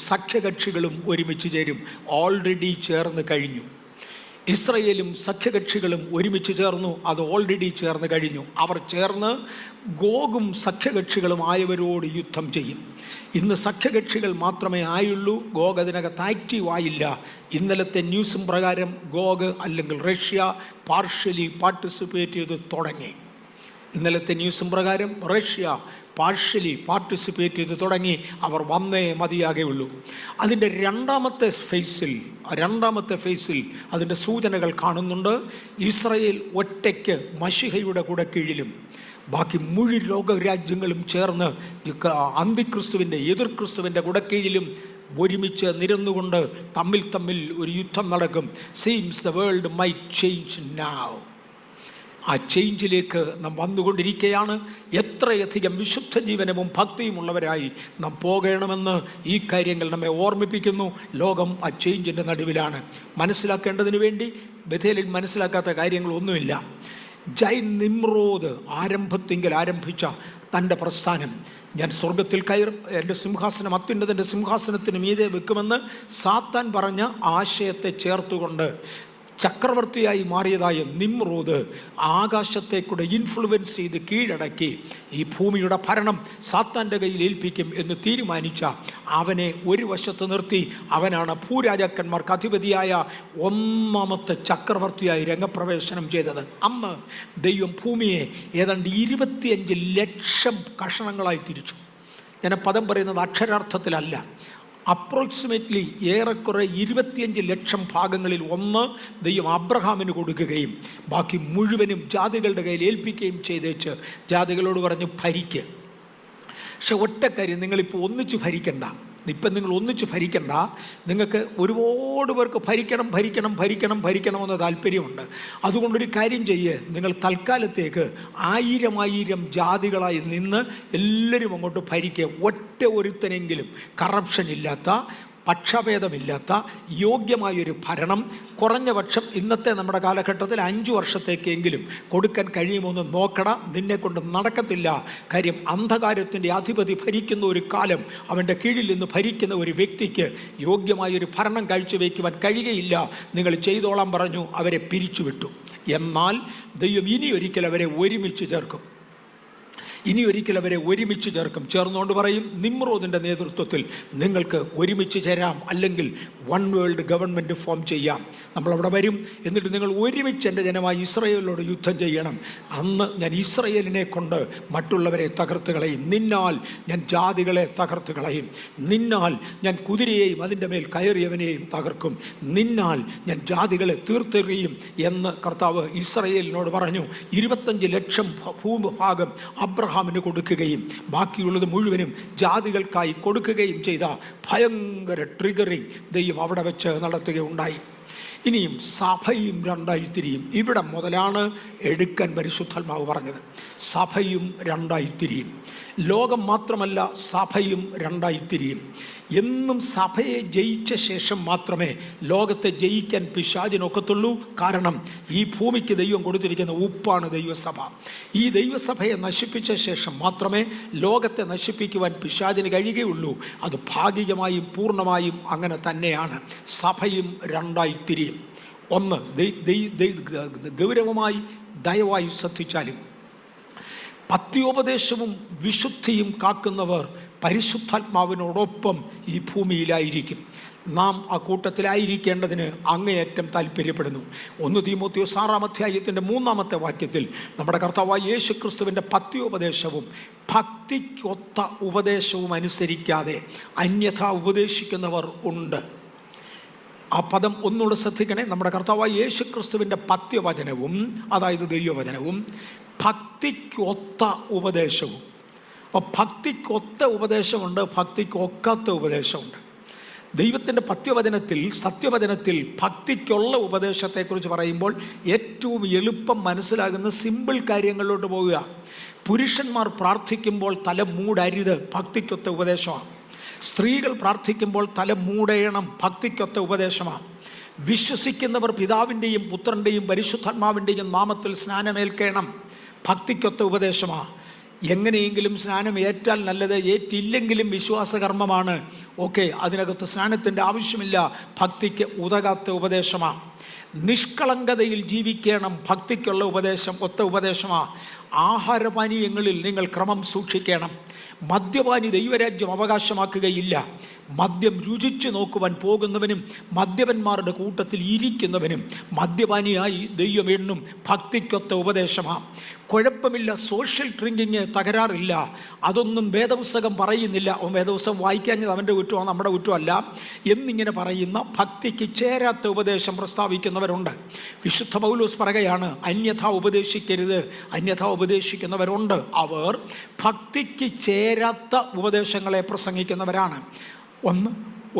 സഖ്യകക്ഷികളും ഒരുമിച്ച് ചേരും. ഓൾറെഡി ചേർന്ന് കഴിഞ്ഞു. ഇസ്രായേലും സഖ്യകക്ഷികളും ഒരുമിച്ച് ചേർന്നു. അത് ഓൾറെഡി ചേർന്ന് കഴിഞ്ഞു. അവർ ചേർന്ന് ഗോഗും സഖ്യകക്ഷികളും ആയവരോട് യുദ്ധം ചെയ്യും. ഇന്ന് സഖ്യകക്ഷികൾ മാത്രമേ ആയുള്ളൂ. ഗോഗ് അതിനകത്ത് ആക്റ്റീവ് ആയില്ല. ഇന്നലത്തെ ന്യൂസും പ്രകാരം ഗോഗ് അല്ലെങ്കിൽ റഷ്യ പാർഷ്യലി പാർട്ടിസിപ്പേറ്റ് ചെയ്ത് തുടങ്ങി. ഇന്നലത്തെ ന്യൂസും പ്രകാരം റഷ്യ പാർഷ്യലി പാർട്ടിസിപ്പേറ്റ് ചെയ്ത് തുടങ്ങി. അവർ വന്നേ മതിയാകെയുള്ളൂ. അതിൻ്റെ രണ്ടാമത്തെ ഫേസിൽ അതിൻ്റെ സൂചനകൾ കാണുന്നുണ്ട്. ഇസ്രായേൽ ഒറ്റയ്ക്ക് മശിഹയുടെ കൂടെ കീഴിലും ബാക്കി മുഴുവൻ ലോകരാജ്യങ്ങളും ചേർന്ന് അന്തിക്രിസ്തുവിൻ്റെ എതിർക്രിസ്തുവിൻ്റെ കൂടെ കീഴിലും ഒരുമിച്ച് നിരന്നുകൊണ്ട് തമ്മിൽ ഒരു യുദ്ധം നടക്കും. Seems the world might change now. ആ ചേഞ്ചിലേക്ക് നാം വന്നുകൊണ്ടിരിക്കുകയാണ്. എത്രയധികം വിശുദ്ധ ജീവനവും ഭക്തിയുമുള്ളവരായി നാം പോകണമെന്ന് ഈ കാര്യങ്ങൾ നമ്മെ ഓർമ്മിപ്പിക്കുന്നു. ലോകം ആ ചേഞ്ചിൻ്റെ നടുവിലാണ്. മനസ്സിലാക്കേണ്ടതിന് വേണ്ടി ബഥേലിൽ മനസ്സിലാക്കാത്ത കാര്യങ്ങളൊന്നുമില്ല. ജൈൻ നിമ്രോദ് ആരംഭിച്ച തൻ്റെ പ്രസ്ഥാനം, ഞാൻ സ്വർഗത്തിൽ കയറും, എൻ്റെ സിംഹാസനം അത്യുന്നതൻ്റെ സിംഹാസനത്തിന് മീതെ വെക്കുമെന്ന് സാത്താൻ പറഞ്ഞ ആശയത്തെ ചേർത്തുകൊണ്ട് ചക്രവർത്തിയായി മാറിയതായ നിമ്രോദ് ആകാശത്തേക്കൂടെ ഇൻഫ്ലുവൻസ് ചെയ്ത് കീഴടക്കി ഈ ഭൂമിയുടെ ഭരണം സാത്താൻ്റെ കയ്യിൽ ഏൽപ്പിക്കും എന്ന് തീരുമാനിച്ച അവനെ ഒരു വശത്ത് നിർത്തി അവനാണ് ഭൂരാജാക്കന്മാർക്ക് അധിപതിയായ ഒന്നാമത്തെ ചക്രവർത്തിയായി രംഗപ്രവേശനം ചെയ്തത്. അന്ന് ദൈവം ഭൂമിയെ ഏതാണ്ട് 25 ലക്ഷം കഷണങ്ങളായി തിരിച്ചു. ഞാൻ പദം പറയുന്നത് അക്ഷരാർത്ഥത്തിലല്ല. അപ്രോക്സിമേറ്റ്ലി ഏറെക്കുറെ 25 ലക്ഷം ഭാഗങ്ങളിൽ ഒന്ന് ദൈവം അബ്രഹാമിന് കൊടുക്കുകയും ബാക്കി മുഴുവനും ജാതികളുടെ കയ്യിൽ ഏൽപ്പിക്കുകയും ചെയ്തേച്ച് ജാതികളോട് പറഞ്ഞ് ഭരിക്കുക. പക്ഷെ ഒറ്റ കാര്യം, നിങ്ങളിപ്പോൾ ഒന്നിച്ച് ഭരിക്കണ്ട. ഇപ്പം നിങ്ങൾ ഒന്നിച്ച് ഭരിക്കണ്ട. നിങ്ങൾക്ക് ഒരുപാട് പേർക്ക് ഭരിക്കണമെന്ന് താല്പര്യമുണ്ട്. അതുകൊണ്ടൊരു കാര്യം ചെയ്യ്, നിങ്ങൾ തൽക്കാലത്തേക്ക് 1000 ജാതികളായി നിന്ന് എല്ലാവരും അങ്ങോട്ട് ഭരിക്കുക. ഒറ്റ ഒരുത്തനെങ്കിലും കറപ്ഷൻ ഇല്ലാത്ത, പക്ഷഭേദമില്ലാത്ത യോഗ്യമായൊരു ഭരണം കുറഞ്ഞ പക്ഷം ഇന്നത്തെ നമ്മുടെ കാലഘട്ടത്തിൽ 5 വർഷത്തേക്കെങ്കിലും കൊടുക്കാൻ കഴിയുമെന്ന് നോക്കണം. നിന്നെക്കൊണ്ട് നടക്കത്തില്ല. കാര്യം അന്ധകാരത്തിൻ്റെ അധിപതി ഭരിക്കുന്ന ഒരു കാലം, അവൻ്റെ കീഴിൽ നിന്ന് ഭരിക്കുന്ന ഒരു വ്യക്തിക്ക് യോഗ്യമായൊരു ഭരണം കാഴ്ചവെക്കുവാൻ കഴിയുകയില്ല. നിങ്ങൾ ചെയ്തോളാൻ പറഞ്ഞു, അവരെ പിരിച്ചുവിട്ടു. എന്നാൽ ദൈവം ഇനിയൊരിക്കൽ അവരെ ഒരുമിച്ച് ചേർക്കും. ചേർന്നുകൊണ്ട് പറയും, നിമ്രോദിൻ്റെ നേതൃത്വത്തിൽ നിങ്ങൾക്ക് ഒരുമിച്ച് ചേരാം, അല്ലെങ്കിൽ വൺ വേൾഡ് ഗവൺമെൻറ് ഫോം ചെയ്യാം. നമ്മളവിടെ വരും. എന്നിട്ട് നിങ്ങൾ ഒരുമിച്ച് എൻ്റെ ജനമായ ഇസ്രായേലിനോട് യുദ്ധം ചെയ്യണം. അന്ന് ഞാൻ ഇസ്രായേലിനെ കൊണ്ട് മറ്റുള്ളവരെ തകർത്ത് കളയും. നിന്നാൽ ഞാൻ ജാതികളെ തകർത്ത് കളയും. നിന്നാൽ ഞാൻ കുതിരയെയും അതിൻ്റെ മേൽ കയറിയവനെയും തകർക്കും. നിന്നാൽ ഞാൻ ജാതികളെ തീർത്തെറിയും എന്ന് കർത്താവ് ഇസ്രായേലിനോട് പറഞ്ഞു. 25 ലക്ഷം ഭൂഭാഗം അബ്രഹാമിന് കൊടുക്കുകയും ബാക്കിയുള്ളത് മുഴുവനും ജാതികൾക്കായി കൊടുക്കുകയും ചെയ്ത ഭയങ്കര ട്രിഗറിങ് ദൈവം അവിടെ വെച്ച് നടത്തുകയുണ്ടായി. ഇനിയും സഭയും രണ്ടായി തിരിയും. ഇവിടെ മുതലാണ് എടുക്കാൻ പരിശുദ്ധാത്മാവ് പറഞ്ഞത്. സഭയും രണ്ടായി തിരിയും. ലോകം മാത്രമല്ല, സഭയും രണ്ടായി തിരിയും. എന്നും സഭയെ ജയിച്ച ശേഷം മാത്രമേ ലോകത്തെ ജയിക്കാൻ പിശാചിനൊക്കത്തുള്ളൂ. കാരണം ഈ ഭൂമിക്ക് ദൈവം കൊടുത്തിരിക്കുന്ന ഉപ്പാണ് ദൈവസഭ. ഈ ദൈവസഭയെ നശിപ്പിച്ച ശേഷം മാത്രമേ ലോകത്തെ നശിപ്പിക്കുവാൻ പിശാചിന് കഴിയുകയുള്ളൂ. അത് ഭാഗികമായും പൂർണ്ണമായും അങ്ങനെ തന്നെയാണ്. സഭയും രണ്ടായി തിരിയും. ഒന്ന്, ഗൗരവമായി ദയവായി ശ്രദ്ധിച്ചാലും, പത്യോപദേശവും വിശുദ്ധിയും കാക്കുന്നവർ പരിശുദ്ധാത്മാവിനോടൊപ്പം ഈ ഭൂമിയിലായിരിക്കും. നാം ആ കൂട്ടത്തിലായിരിക്കേണ്ടതിന് അങ്ങേയറ്റം താല്പര്യപ്പെടുന്നു. 1 തീമോഥെയോസ് 6-ാം അധ്യായത്തിൻ്റെ 3-ാമത്തെ വാക്യത്തിൽ നമ്മുടെ കർത്താവായ യേശു ക്രിസ്തുവിൻ്റെ പത്യോപദേശവും ഭക്തിക്കൊത്ത ഉപദേശവും അനുസരിക്കാതെ അന്യഥ ഉപദേശിക്കുന്നവർ ഉണ്ട്. ആ പദം ഒന്നുകൂടെ ശ്രദ്ധിക്കണേ. നമ്മുടെ കർത്താവായ യേശു ക്രിസ്തുവിൻ്റെ പത്യവചനവും, അതായത് ദൈവവചനവും, ഭക്തിക്കൊത്ത ഉപദേശവും. അപ്പോൾ ഭക്തിക്കൊത്ത ഉപദേശമുണ്ട്, ഭക്തിക്കൊക്കാത്ത ഉപദേശമുണ്ട്. ദൈവത്തിൻ്റെ പത്യവചനത്തിൽ, സത്യവചനത്തിൽ ഭക്തിക്കുള്ള ഉപദേശത്തെക്കുറിച്ച് പറയുമ്പോൾ ഏറ്റവും എളുപ്പം മനസ്സിലാകുന്ന സിമ്പിൾ കാര്യങ്ങളിലോട്ട് പോവുക. പുരുഷന്മാർ പ്രാർത്ഥിക്കുമ്പോൾ തല മൂടരുത്, ഭക്തിക്കൊത്ത ഉപദേശമാണ്. സ്ത്രീകൾ പ്രാർത്ഥിക്കുമ്പോൾ തല മൂടയണം, ഭക്തിക്കൊത്ത ഉപദേശമാണ്. വിശ്വസിക്കുന്നവർ പിതാവിൻ്റെയും പുത്രൻ്റെയും പരിശുദ്ധാത്മാവിൻ്റെയും നാമത്തിൽ സ്നാനമേൽക്കണം, ഭക്തിക്കൊത്ത ഉപദേശമാണ്. എങ്ങനെയെങ്കിലും സ്നാനം ഏറ്റാൽ നല്ലത്, ഏറ്റില്ലെങ്കിലും വിശ്വാസകർമ്മമാണ്. ഓക്കെ, അതിനകത്ത് സ്നാനത്തിൻ്റെ ആവശ്യമില്ല, ഭക്തിക്ക് ഉതകാത്ത ഉപദേശമാണ്. നിഷ്കളങ്കതയിൽ ജീവിക്കണം, ഭക്തിക്കുള്ള ഉപദേശം, ഒത്ത ഉപദേശമാണ്. ആഹാരപാനീയങ്ങളിൽ നിങ്ങൾ ക്രമം സൂക്ഷിക്കണം. മദ്യപാനി ദൈവരാജ്യം അവകാശമാക്കുകയില്ല. മദ്യം രുചിച്ചു നോക്കുവാൻ പോകുന്നവനും മദ്യപന്മാരുടെ കൂട്ടത്തിൽ ഇരിക്കുന്നവനും മദ്യപാനിയായി ദൈവം എണ്ണും, ഭക്തിക്കൊത്ത ഉപദേശമാണ്. കുഴപ്പമില്ല, സോഷ്യൽ ഡ്രിങ്കിങ് തകരാറില്ല, അതൊന്നും വേദപുസ്തകം പറയുന്നില്ല. അവൻ വേദപുസ്തകം വായിക്കാഞ്ഞത് അവൻ്റെ കുറ്റമാണ്, നമ്മുടെ കുറ്റമല്ല എന്നിങ്ങനെ പറയുന്ന ഭക്തിക്ക് ചേരാത്ത ഉപദേശം പ്രസ്താവിക്കുന്നവരുണ്ട്. വിശുദ്ധ പൗലോസ് പറയുകയാണ്, അന്യഥ ഉപദേശിക്കരുത്. അന്യഥ ഉപദേശിക്കുന്നവരുണ്ട്. അവർ ഭക്തിക്ക് ചേരാത്ത ഉപദേശങ്ങളെ പ്രസംഗിക്കുന്നവരാണ്.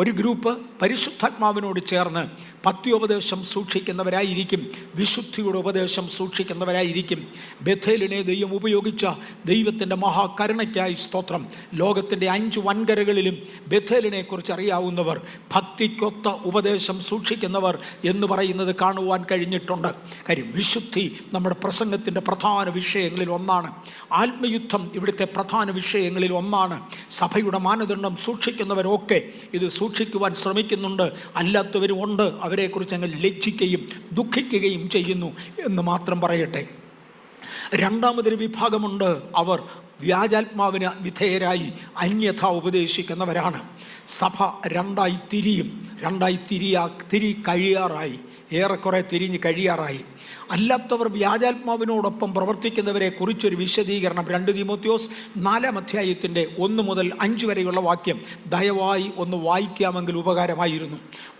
ഒരു ഗ്രൂപ്പ് പരിശുദ്ധാത്മാവിനോട് ചേർന്ന് പത്യോപദേശം സൂക്ഷിക്കുന്നവരായിരിക്കും, വിശുദ്ധിയുടെ ഉപദേശം സൂക്ഷിക്കുന്നവരായിരിക്കും. ബഥേലിനെ ദൈവം ഉപയോഗിച്ച ദൈവത്തിൻ്റെ മഹാകരുണയ്ക്കായി സ്തോത്രം. ലോകത്തിൻ്റെ 5 വൻകരകളിലും ബഥേലിനെ കുറിച്ച് അറിയാവുന്നവർ ഭക്തിക്കൊത്ത ഉപദേശം സൂക്ഷിക്കുന്നവർ എന്ന് പറയുന്നത് കാണുവാൻ കഴിഞ്ഞിട്ടുണ്ട്. കാര്യം വിശുദ്ധി നമ്മുടെ പ്രസംഗത്തിൻ്റെ പ്രധാന വിഷയങ്ങളിൽ ഒന്നാണ്. ആത്മയുദ്ധം ഇവിടുത്തെ പ്രധാന വിഷയങ്ങളിൽ ഒന്നാണ്. സഭയുടെ മാനദണ്ഡം സൂക്ഷിക്കുന്നവരൊക്കെ ഇത് സൂക്ഷിക്കുവാൻ ശ്രമിക്കുന്നുണ്ട്, അല്ലാത്തവരും ഉണ്ട്. അവരെക്കുറിച്ച് അങ്ങ് ലജ്ജിക്കുകയും ദുഃഖിക്കുകയും ചെയ്യുന്നു എന്ന് മാത്രം പറയട്ടെ. രണ്ടാമതൊരു വിഭാഗമുണ്ട്. അവർ വ്യാജാത്മാവിന് വിധേയരായി അന്യഥ ഉപദേശിക്കുന്നവരാണ്. സഭ രണ്ടായി കഴിയാറായി, ഏറെക്കുറെ തിരിഞ്ഞ് കഴിയാറായി. അല്ലാത്തവർ വ്യാജാത്മാവിനോടൊപ്പം പ്രവർത്തിക്കുന്നവരെ കുറിച്ചൊരു വിശദീകരണം 2 തീമോത്തിയോസ് 4-ാം അധ്യായത്തിൻ്റെ 1 മുതൽ 5 വരെയുള്ള വാക്യം ദയവായി ഒന്ന് വായിക്കാമെങ്കിൽ ഉപകാരമായിരുന്നു.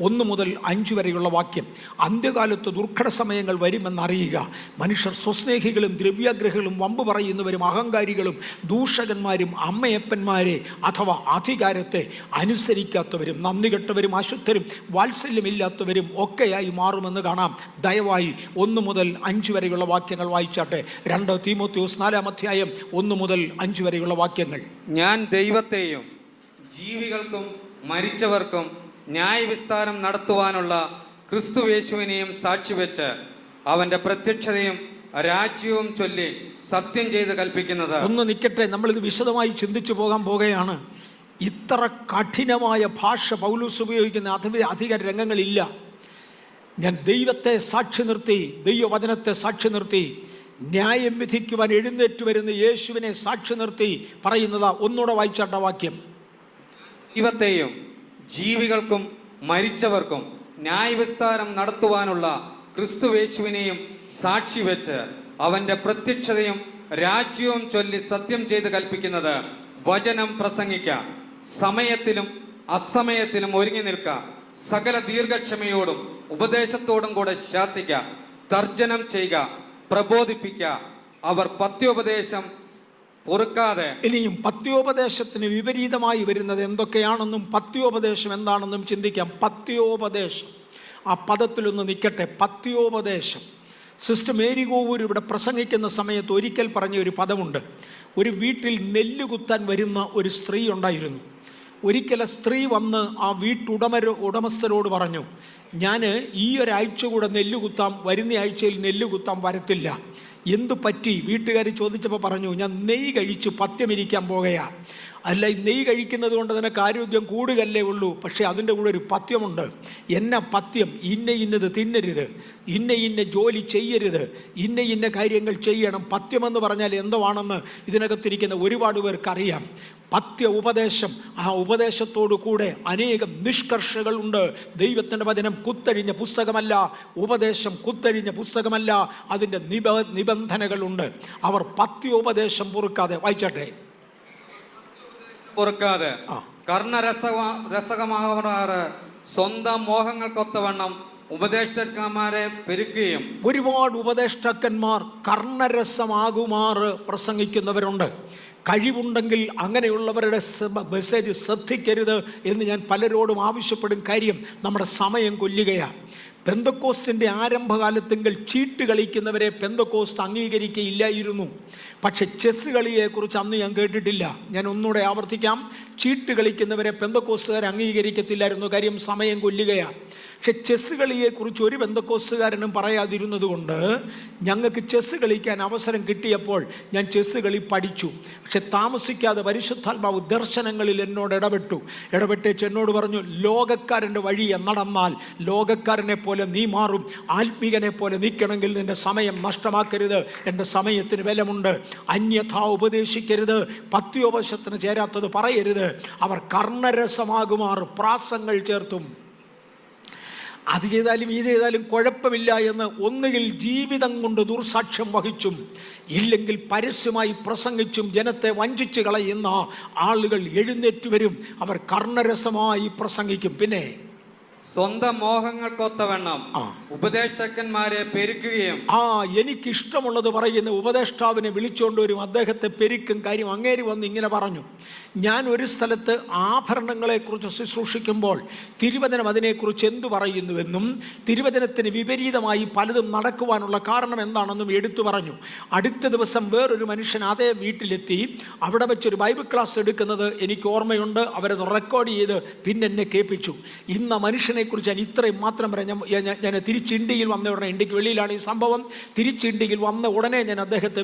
1 മുതൽ 5 വരെയുള്ള വാക്യം. അന്ത്യകാലത്ത് ദുർഘട സമയങ്ങൾ വരുമെന്നറിയുക. മനുഷ്യർ സ്വസ്നേഹികളും ദ്രവ്യാഗ്രഹികളും വമ്പ് പറയുന്നവരും അഹങ്കാരികളും ദൂഷകന്മാരും അമ്മയപ്പന്മാരെ അഥവാ അധികാരത്തെ അനുസരിക്കാത്തവരും നന്ദികെട്ടവരും അശുദ്ധരും വാത്സല്യമില്ലാത്തവരും ഒക്കെയായി മാറുമെന്ന് കാണാം. ദയവായി 1 മുതൽ 5 വരെയുള്ള വാക്യങ്ങൾ വായിച്ചാട്ടെ. 2 തീമോത്തിയോസ് 4-ാം അധ്യായം 1 മുതൽ 5 വരെയുള്ള വാക്യങ്ങൾ. ഞാൻ ദൈവത്തെയും ജീവികൾക്കും മരിച്ചവർക്കും ന്യായവിസ്താരം നടത്തുവാനുള്ള ക്രിസ്തുയേശുവിനെയും സാക്ഷിവെച്ച് അവൻ്റെ പ്രത്യക്ഷതയും രാജ്യവും ചൊല്ലി സത്യം ചെയ്ത് കൽപ്പിക്കുന്നത്. ഒന്ന് നിൽക്കട്ടെ, നമ്മളിത് വിശദമായി ചിന്തിച്ചു പോകുകയാണ്. ഇത്ര കഠിനമായ ഭാഷ പൗലോസ് ഉപയോഗിക്കുന്ന അധിക രംഗങ്ങളില്ല. ഞാൻ ദൈവത്തെ സാക്ഷി നിർത്തി, ദൈവവചനത്തെ സാക്ഷി നിർത്തി, ന്യായം വിധിക്കുവാൻ എഴുന്നേറ്റ് വരുന്ന യേശുവിനെ സാക്ഷി നിർത്തി പറയുന്നതാ. ഒന്നുകൂടെ വായിച്ചാട്ട വാക്യം. ദൈവത്തെയും ജീവികൾക്കും മരിച്ചവർക്കും ന്യായവിസ്താരം നടത്തുവാനുള്ള ക്രിസ്തുയേശുവിനെയും സാക്ഷി വെച്ച് അവൻ്റെ പ്രത്യക്ഷതയും രാജ്യവും ചൊല്ലി സത്യം ചെയ്ത് കൽപ്പിക്കുന്നത്. വചനം പ്രസംഗിക്കാം, സമയത്തിലും അസമയത്തിലും ഒരുങ്ങി നിൽക്കാം, സകല ദീർഘക്ഷമയോടും ഉപദേശത്തോടും കൂടെ ശാസിക്കുക, തർജ്ജനം ചെയ്യുക, പ്രബോധിപ്പിക്കുക. അവർ പത്യോപദേശം പൊറുക്കാതെ. ഇനിയും പത്യോപദേശത്തിന് വിപരീതമായി വരുന്നത് എന്തൊക്കെയാണെന്നും പത്യോപദേശം എന്താണെന്നും ചിന്തിക്കാം. പത്യോപദേശം, ആ പദത്തിലൊന്ന് നിൽക്കട്ടെ. പത്യോപദേശം. സിസ്റ്റർ മേരി കോവൂർ ഇവിടെ പ്രസംഗിക്കുന്ന സമയത്ത് ഒരിക്കൽ പറഞ്ഞ ഒരു പദമുണ്ട്. ഒരു വീട്ടിൽ നെല്ല് കുത്താൻ വരുന്ന ഒരു സ്ത്രീ ഉണ്ടായിരുന്നു. ഒരിക്കൽ സ്ത്രീ വന്ന് ആ ഉടമസ്ഥരോട് പറഞ്ഞു, ഞാൻ ഈ ഒരാഴ്ച കൂടെ നെല്ല് കുത്താം, വരുന്ന ആഴ്ചയിൽ നെല്ല് കുത്താൻ വരത്തില്ല. എന്തു പറ്റി? വീട്ടുകാർ ചോദിച്ചപ്പോൾ പറഞ്ഞു, ഞാൻ നെയ്യ് കഴിച്ച് പഥ്യമിരിക്കാൻ പോകുകയാ. അല്ല, ഈ നെയ്യ് കഴിക്കുന്നത് കൊണ്ട് നിനക്ക് ആരോഗ്യം കൂടുകയല്ലേ ഉള്ളൂ, പക്ഷേ അതിൻ്റെ കൂടെ ഒരു പഥ്യമുണ്ട്. എന്ന പഥ്യം? ഇന്നത് തിന്നരുത്, ഇന്ന ജോലി ചെയ്യരുത്, ഇന്ന കാര്യങ്ങൾ ചെയ്യണം. പഥ്യമെന്ന് പറഞ്ഞാൽ എന്തുവാണെന്ന് ഇതിനകത്തിരിക്കുന്ന ഒരുപാട് പേർക്കറിയാം. പഥ്യ ഉപദേശം, ആ ഉപദേശത്തോടു കൂടെ അനേകം നിഷ്കർഷകളുണ്ട്. ദൈവത്തിൻ്റെ വചനം കുത്തഴിഞ്ഞ പുസ്തകമല്ല, ഉപദേശം കുത്തഴിഞ്ഞ പുസ്തകമല്ല, അതിൻ്റെ നിബന്ധനകളുണ്ട്. അവർ പഥ്യോപദേശം പൊറുക്കാതെ, വായിച്ചാട്ടെ, പൊറുക്കാതെ കർണരസകമാകാറ് സ്വന്തം മോഹങ്ങൾക്കൊത്തവണ്ണം ഉപദേഷ്ടാക്കന്മാരെ പെരുക്കുകയും. ഒരുപാട് ഉപദേഷ്ടാക്കന്മാർ കർണരസമാകുമാറ് പ്രസംഗിക്കുന്നവരുണ്ട്. കഴിവുണ്ടെങ്കിൽ അങ്ങനെയുള്ളവരുടെ മെസ്സേജ് ശ്രദ്ധിക്കരുത് എന്ന് ഞാൻ പലരോടും ആവശ്യപ്പെടും. കാര്യം നമ്മുടെ സമയം കൊല്ലുകയാണ്. പെന്തക്കോസ്തിൻ്റെ ആരംഭകാലത്തെങ്കിൽ ചീട്ട് കളിക്കുന്നവരെ പെന്തക്കോസ്ത് അംഗീകരിക്കുകയില്ലായിരുന്നു. പക്ഷെ ചെസ് കളിയെക്കുറിച്ച് അന്ന് ഞാൻ കേട്ടിട്ടില്ല. ഞാൻ ഒന്നുകൂടെ ആവർത്തിക്കാം. ചീട്ട് കളിക്കുന്നവരെ പെന്തക്കോസ്തുകാർ അംഗീകരിക്കത്തില്ലായിരുന്നു. കാര്യം സമയം കൊല്ലുകയാണ്. പക്ഷെ ചെസ് കളിയെക്കുറിച്ച് ഒരു പെന്തക്കോസ്തുകാരനും പറയാതിരുന്നത് കൊണ്ട് ഞങ്ങൾക്ക് ചെസ് കളിക്കാൻ അവസരം കിട്ടിയപ്പോൾ ഞാൻ ചെസ് കളി പഠിച്ചു. പക്ഷെ താമസിക്കാതെ പരിശുദ്ധാത്മാവ് ദർശനങ്ങളിൽ എന്നോട് ഇടപെട്ടേച്ച് എന്നോട് പറഞ്ഞു, ലോകക്കാരൻ്റെ വഴിയെ നടന്നാൽ ലോകക്കാരനെ പോലെ നീ മാറും. ആത്മീകനെ പോലെ നിൽക്കണമെങ്കിൽ നിൻ്റെ സമയം നഷ്ടമാക്കരുത്. എൻ്റെ സമയത്തിന് വിലമുണ്ട്. അന്യഥാ ഉപദേശിക്കരുത്. പത്യോപദേശത്തിന് ചേരാത്തത് പറയരുത്. അവർ കർണരസമാകുമാറ് പ്രാസങ്ങൾ ചേർത്തും. അത് ചെയ്താലും ഇത് ചെയ്താലും കുഴപ്പമില്ല എന്ന് ഒന്നുകിൽ ജീവിതം കൊണ്ട് ദുർസാക്ഷ്യം വഹിച്ചും ഇല്ലെങ്കിൽ പരസ്യമായി പ്രസംഗിച്ചും ജനത്തെ വഞ്ചിച്ച് കളയുന്ന ആളുകൾ എഴുന്നേറ്റ് വരും. അവർ കർണരസമായി പ്രസംഗിക്കും. പിന്നെ സ്വന്തം മോഹങ്ങൾക്കൊത്തവണ്ണം ഉപദേഷ്ടാക്കന്മാരെ പെരുക്കുകയും. എനിക്കിഷ്ടമുള്ളത് പറയുന്ന ഉപദേഷ്ടാവിനെ വിളിച്ചുകൊണ്ട് വരും, അദ്ദേഹത്തെ പെരുക്കും. കാര്യം അങ്ങേര് വന്ന് ഇങ്ങനെ പറഞ്ഞു. ഞാൻ ഒരു സ്ഥലത്ത് ആഭരണങ്ങളെക്കുറിച്ച് ശുശ്രൂഷിക്കുമ്പോൾ തിരുവചനം അതിനെക്കുറിച്ച് എന്തു പറയുന്നുവെന്നും തിരുവചനത്തിന് വിപരീതമായി പലതും നടക്കുവാനുള്ള കാരണം എന്താണെന്നും എടുത്തു പറഞ്ഞു. അടുത്ത ദിവസം വേറൊരു മനുഷ്യൻ അതേ വീട്ടിലെത്തി. അവിടെ വെച്ചൊരു ബൈബിൾ ക്ലാസ് എടുക്കുന്നത് എനിക്ക് ഓർമ്മയുണ്ട്. അവരത് റെക്കോർഡ് ചെയ്ത് പിന്നെ എന്നെ കേൾപ്പിച്ചു. ഇന്ന മനുഷ്യനെക്കുറിച്ച് ഞാൻ ഇത്രയും മാത്രം പറയാം. ഞാൻ തിരിച്ച് ഇന്ത്യയിൽ വന്ന ഉടനെ, ഇന്ത്യക്ക് വെളിയിലാണ് ഈ സംഭവം, തിരിച്ച് ഇന്ത്യയിൽ വന്ന ഉടനെ ഞാൻ അദ്ദേഹത്തെ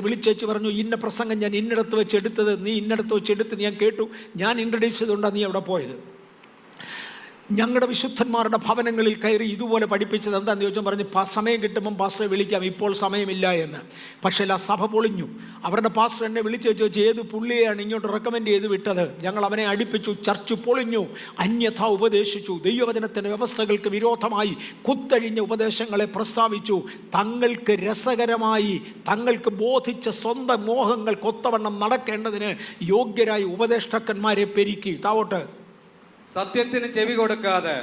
വിളിച്ചേച്ച് പറഞ്ഞു, ഇന്ന പ്രസംഗം ഞാൻ ഇന്നിടത്ത് വെച്ച് എടുത്തത്, നീ ഇന്നിടത്ത് വെച്ച് എടുത്ത് ഞാൻ കേട്ടു, ഞാൻ ഇൻട്രൊഡ്യൂസ് ചെയ്തുകൊണ്ടാണ് നീ അവിടെ പോയത്. ഞങ്ങളുടെ വിശുദ്ധന്മാരുടെ ഭവനങ്ങളിൽ കയറി ഇതുപോലെ പഠിപ്പിച്ചത് എന്താണെന്ന് ചോദിച്ചാൽ പറഞ്ഞു, സമയം കിട്ടുമ്പം പാസ്റ്ററെ വിളിക്കാം, ഇപ്പോൾ സമയമില്ല എന്ന്. പക്ഷേ ആ സഭ പൊളിഞ്ഞു. അവരുടെ പാസ്റ്റർ എന്നെ വിളിച്ച് ചോദിച്ചു, ഏത് പുള്ളിയെയാണ് ഇങ്ങോട്ട് റെക്കമെൻഡ് ചെയ്ത് വിട്ടത്? ഞങ്ങൾ അവനെ അടുപ്പിച്ചു, ചർച്ച് പൊളിഞ്ഞു, അന്യഥ ഉപദേശിച്ചു, ദൈവവചനത്തിൻ്റെ വ്യവസ്ഥകൾക്ക് വിരോധമായി കുത്തഴിഞ്ഞ ഉപദേശങ്ങളെ പ്രസ്താവിച്ചു. തങ്ങൾക്ക് രസകരമായി തങ്ങൾക്ക് ബോധിച്ച സ്വന്തം മോഹങ്ങൾക്കൊത്തവണ്ണം നടക്കേണ്ടതിന് യോഗ്യരായ ഉപദേഷ്ടാക്കന്മാരെ പെരുക്കി. താവോട്ട് സത്യത്തിന് ചെവി കൊടുക്കാതെ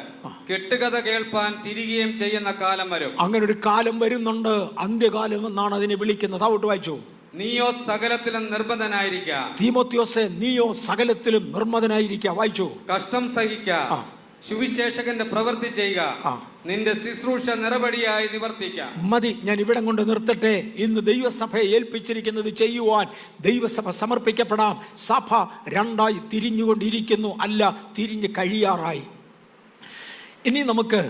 കെട്ടുകഥ കേൾപ്പാൻ തിരികെയും ചെയ്യുന്ന കാലം വരും. അങ്ങനെ ഒരു കാലം വരുന്നുണ്ട്, അന്ത്യകാലം എന്നാണ് അതിനെ വിളിക്കുന്നത്. താവോട്ട് വായിച്ചു. നീയോ സകലത്തിലും നിർബന്ധനായിരിക്ക. തീമോത്തിയോസേ, നീയോ സകലത്തിലും നിർമ്മതനായിരിക്കുക. വായിച്ചു. കഷ്ടം സഹിക്ക, സുവിശേഷകന്റെ പ്രവൃത്തി ചെയ്യുക, നിന്റെ ശുശ്രൂഷ നിറപടിയായി നിവർത്തിക്കാം. മതി, ഞാൻ ഇവിടെ കൊണ്ട് നിർത്തട്ടെ. ഇന്ന് ദൈവസഭയെ ഏൽപ്പിച്ചിരിക്കുന്നത് ചെയ്യുവാൻ ദൈവസഭ സമർപ്പിക്കപ്പെടാം. സഭ രണ്ടായി തിരിഞ്ഞുകൊണ്ടിരിക്കുന്നു, അല്ല തിരിഞ്ഞ് കഴിയാറായി. ഇനി നമുക്ക്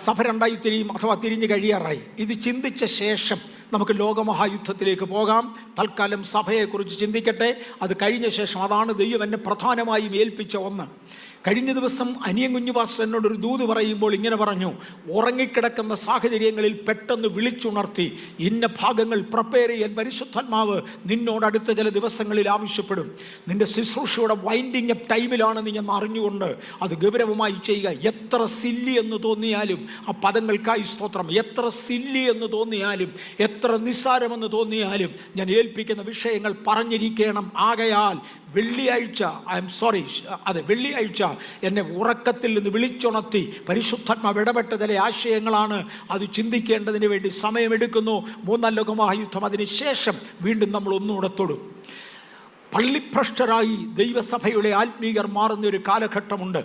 സഭ രണ്ടായി തിരിയും അഥവാ തിരിഞ്ഞ് കഴിയാറായി. ഇത് ചിന്തിച്ച ശേഷം നമുക്ക് ലോകമഹായുദ്ധത്തിലേക്ക് പോകാം. തൽക്കാലം സഭയെക്കുറിച്ച് ചിന്തിക്കട്ടെ. അത് കഴിഞ്ഞ ശേഷം, അതാണ് ദൈവം എന്നെ പ്രധാനമായും ഏൽപ്പിച്ച ഒന്ന്. കഴിഞ്ഞ ദിവസം അനിയൻ കുഞ്ഞു പാസ്റ്റർ എന്നോടൊരു ദൂത് പറയുമ്പോൾ ഇങ്ങനെ പറഞ്ഞു, ഉറങ്ങിക്കിടക്കുന്ന സാഹചര്യങ്ങളിൽ പെട്ടെന്ന് വിളിച്ചുണർത്തി ഇന്ന ഭാഗങ്ങൾ പ്രിപ്പയർ ചെയ്യാൻ പരിശുദ്ധാത്മാവ് നിന്നോട് അടുത്ത ചില ദിവസങ്ങളിൽ ആവശ്യപ്പെടും. നിന്റെ ശുശ്രൂഷയുടെ വൈൻഡിങ് അപ്പ് ടൈമിലാണ് നീ എന്ന് അറിഞ്ഞുകൊണ്ട് അത് ഗൗരവമായി ചെയ്യുക. എത്ര സില്ലി എന്ന് തോന്നിയാലും ആ പദങ്ങൾക്കായി സ്തോത്രം. എത്ര സില്ലി എന്ന് തോന്നിയാലും, എത്ര നിസ്സാരമെന്ന് തോന്നിയാലും ഞാൻ ഏൽപ്പിക്കുന്ന വിഷയങ്ങൾ പറഞ്ഞിരിക്കണം. ആകയാൽ വെള്ളിയാഴ്ച എന്നെ ഉറക്കത്തിൽ നിന്ന് വിളിച്ചുണർത്തി പരിശുദ്ധാത്മാവ് ഇടപെട്ട ചില ആശയങ്ങളാണ്. അത് ചിന്തിക്കേണ്ടതിന് വേണ്ടി സമയമെടുക്കുന്നു. മൂന്നാം ലോകമഹായുദ്ധം അതിനുശേഷം വീണ്ടും നമ്മൾ ഒന്നുകൂടെ തൊടും. പള്ളിഭ്രഷ്ടരായി ദൈവസഭയുടെ ആത്മീയർ മാറുന്നൊരു കാലഘട്ടമുണ്ട്.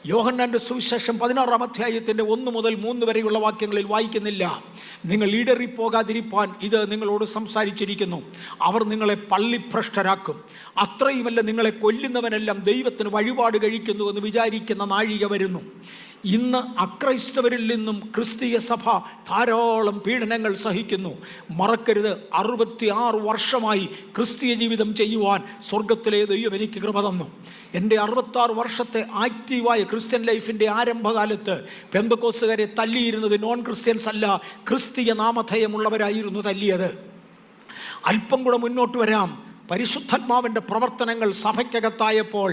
യോഹന്നാന്റെ സുവിശേഷം 16-ാം അധ്യായത്തിൻ്റെ 1 മുതൽ 3 വരെയുള്ള വാക്യങ്ങളിൽ വായിക്കുന്നില്ല. നിങ്ങൾ ഇടറിപ്പോകാതിരിപ്പാൻ ഇത് നിങ്ങളോട് സംസാരിച്ചിരിക്കുന്നു. അവർ നിങ്ങളെ പള്ളിഭ്രഷ്ടരാക്കും. അത്രയുമല്ല, നിങ്ങളെ കൊല്ലുന്നവനെല്ലാം ദൈവത്തിന് വഴിപാട് കഴിക്കുന്നുവെന്ന് വിചാരിക്കുന്ന നാഴിക വരുന്നു. ഇന്ന് അക്രൈസ്തവരിൽ നിന്നും ക്രിസ്തീയ സഭ ധാരാളം പീഡനങ്ങൾ സഹിക്കുന്നു. മറക്കരുത്, 66 വർഷമായി ക്രിസ്തീയ ജീവിതം ചെയ്യുവാൻ സ്വർഗത്തിലെ ദൈവം എനിക്ക് കൃപ തന്നു. എൻ്റെ 66 വർഷത്തെ ആക്റ്റീവായ ക്രിസ്ത്യൻ ലൈഫിൻ്റെ ആരംഭകാലത്ത് പെന്തക്കോസ്തുകാരെ തല്ലിയിരുന്നത് നോൺ ക്രിസ്ത്യൻസ് അല്ല, ക്രിസ്തീയ നാമധേയമുള്ളവരായിരുന്നു തല്ലിയത്. അല്പം കൂടെ മുന്നോട്ട് വരാം. പരിശുദ്ധാത്മാവിൻ്റെ പ്രവർത്തനങ്ങൾ സഭയ്ക്കകത്തായപ്പോൾ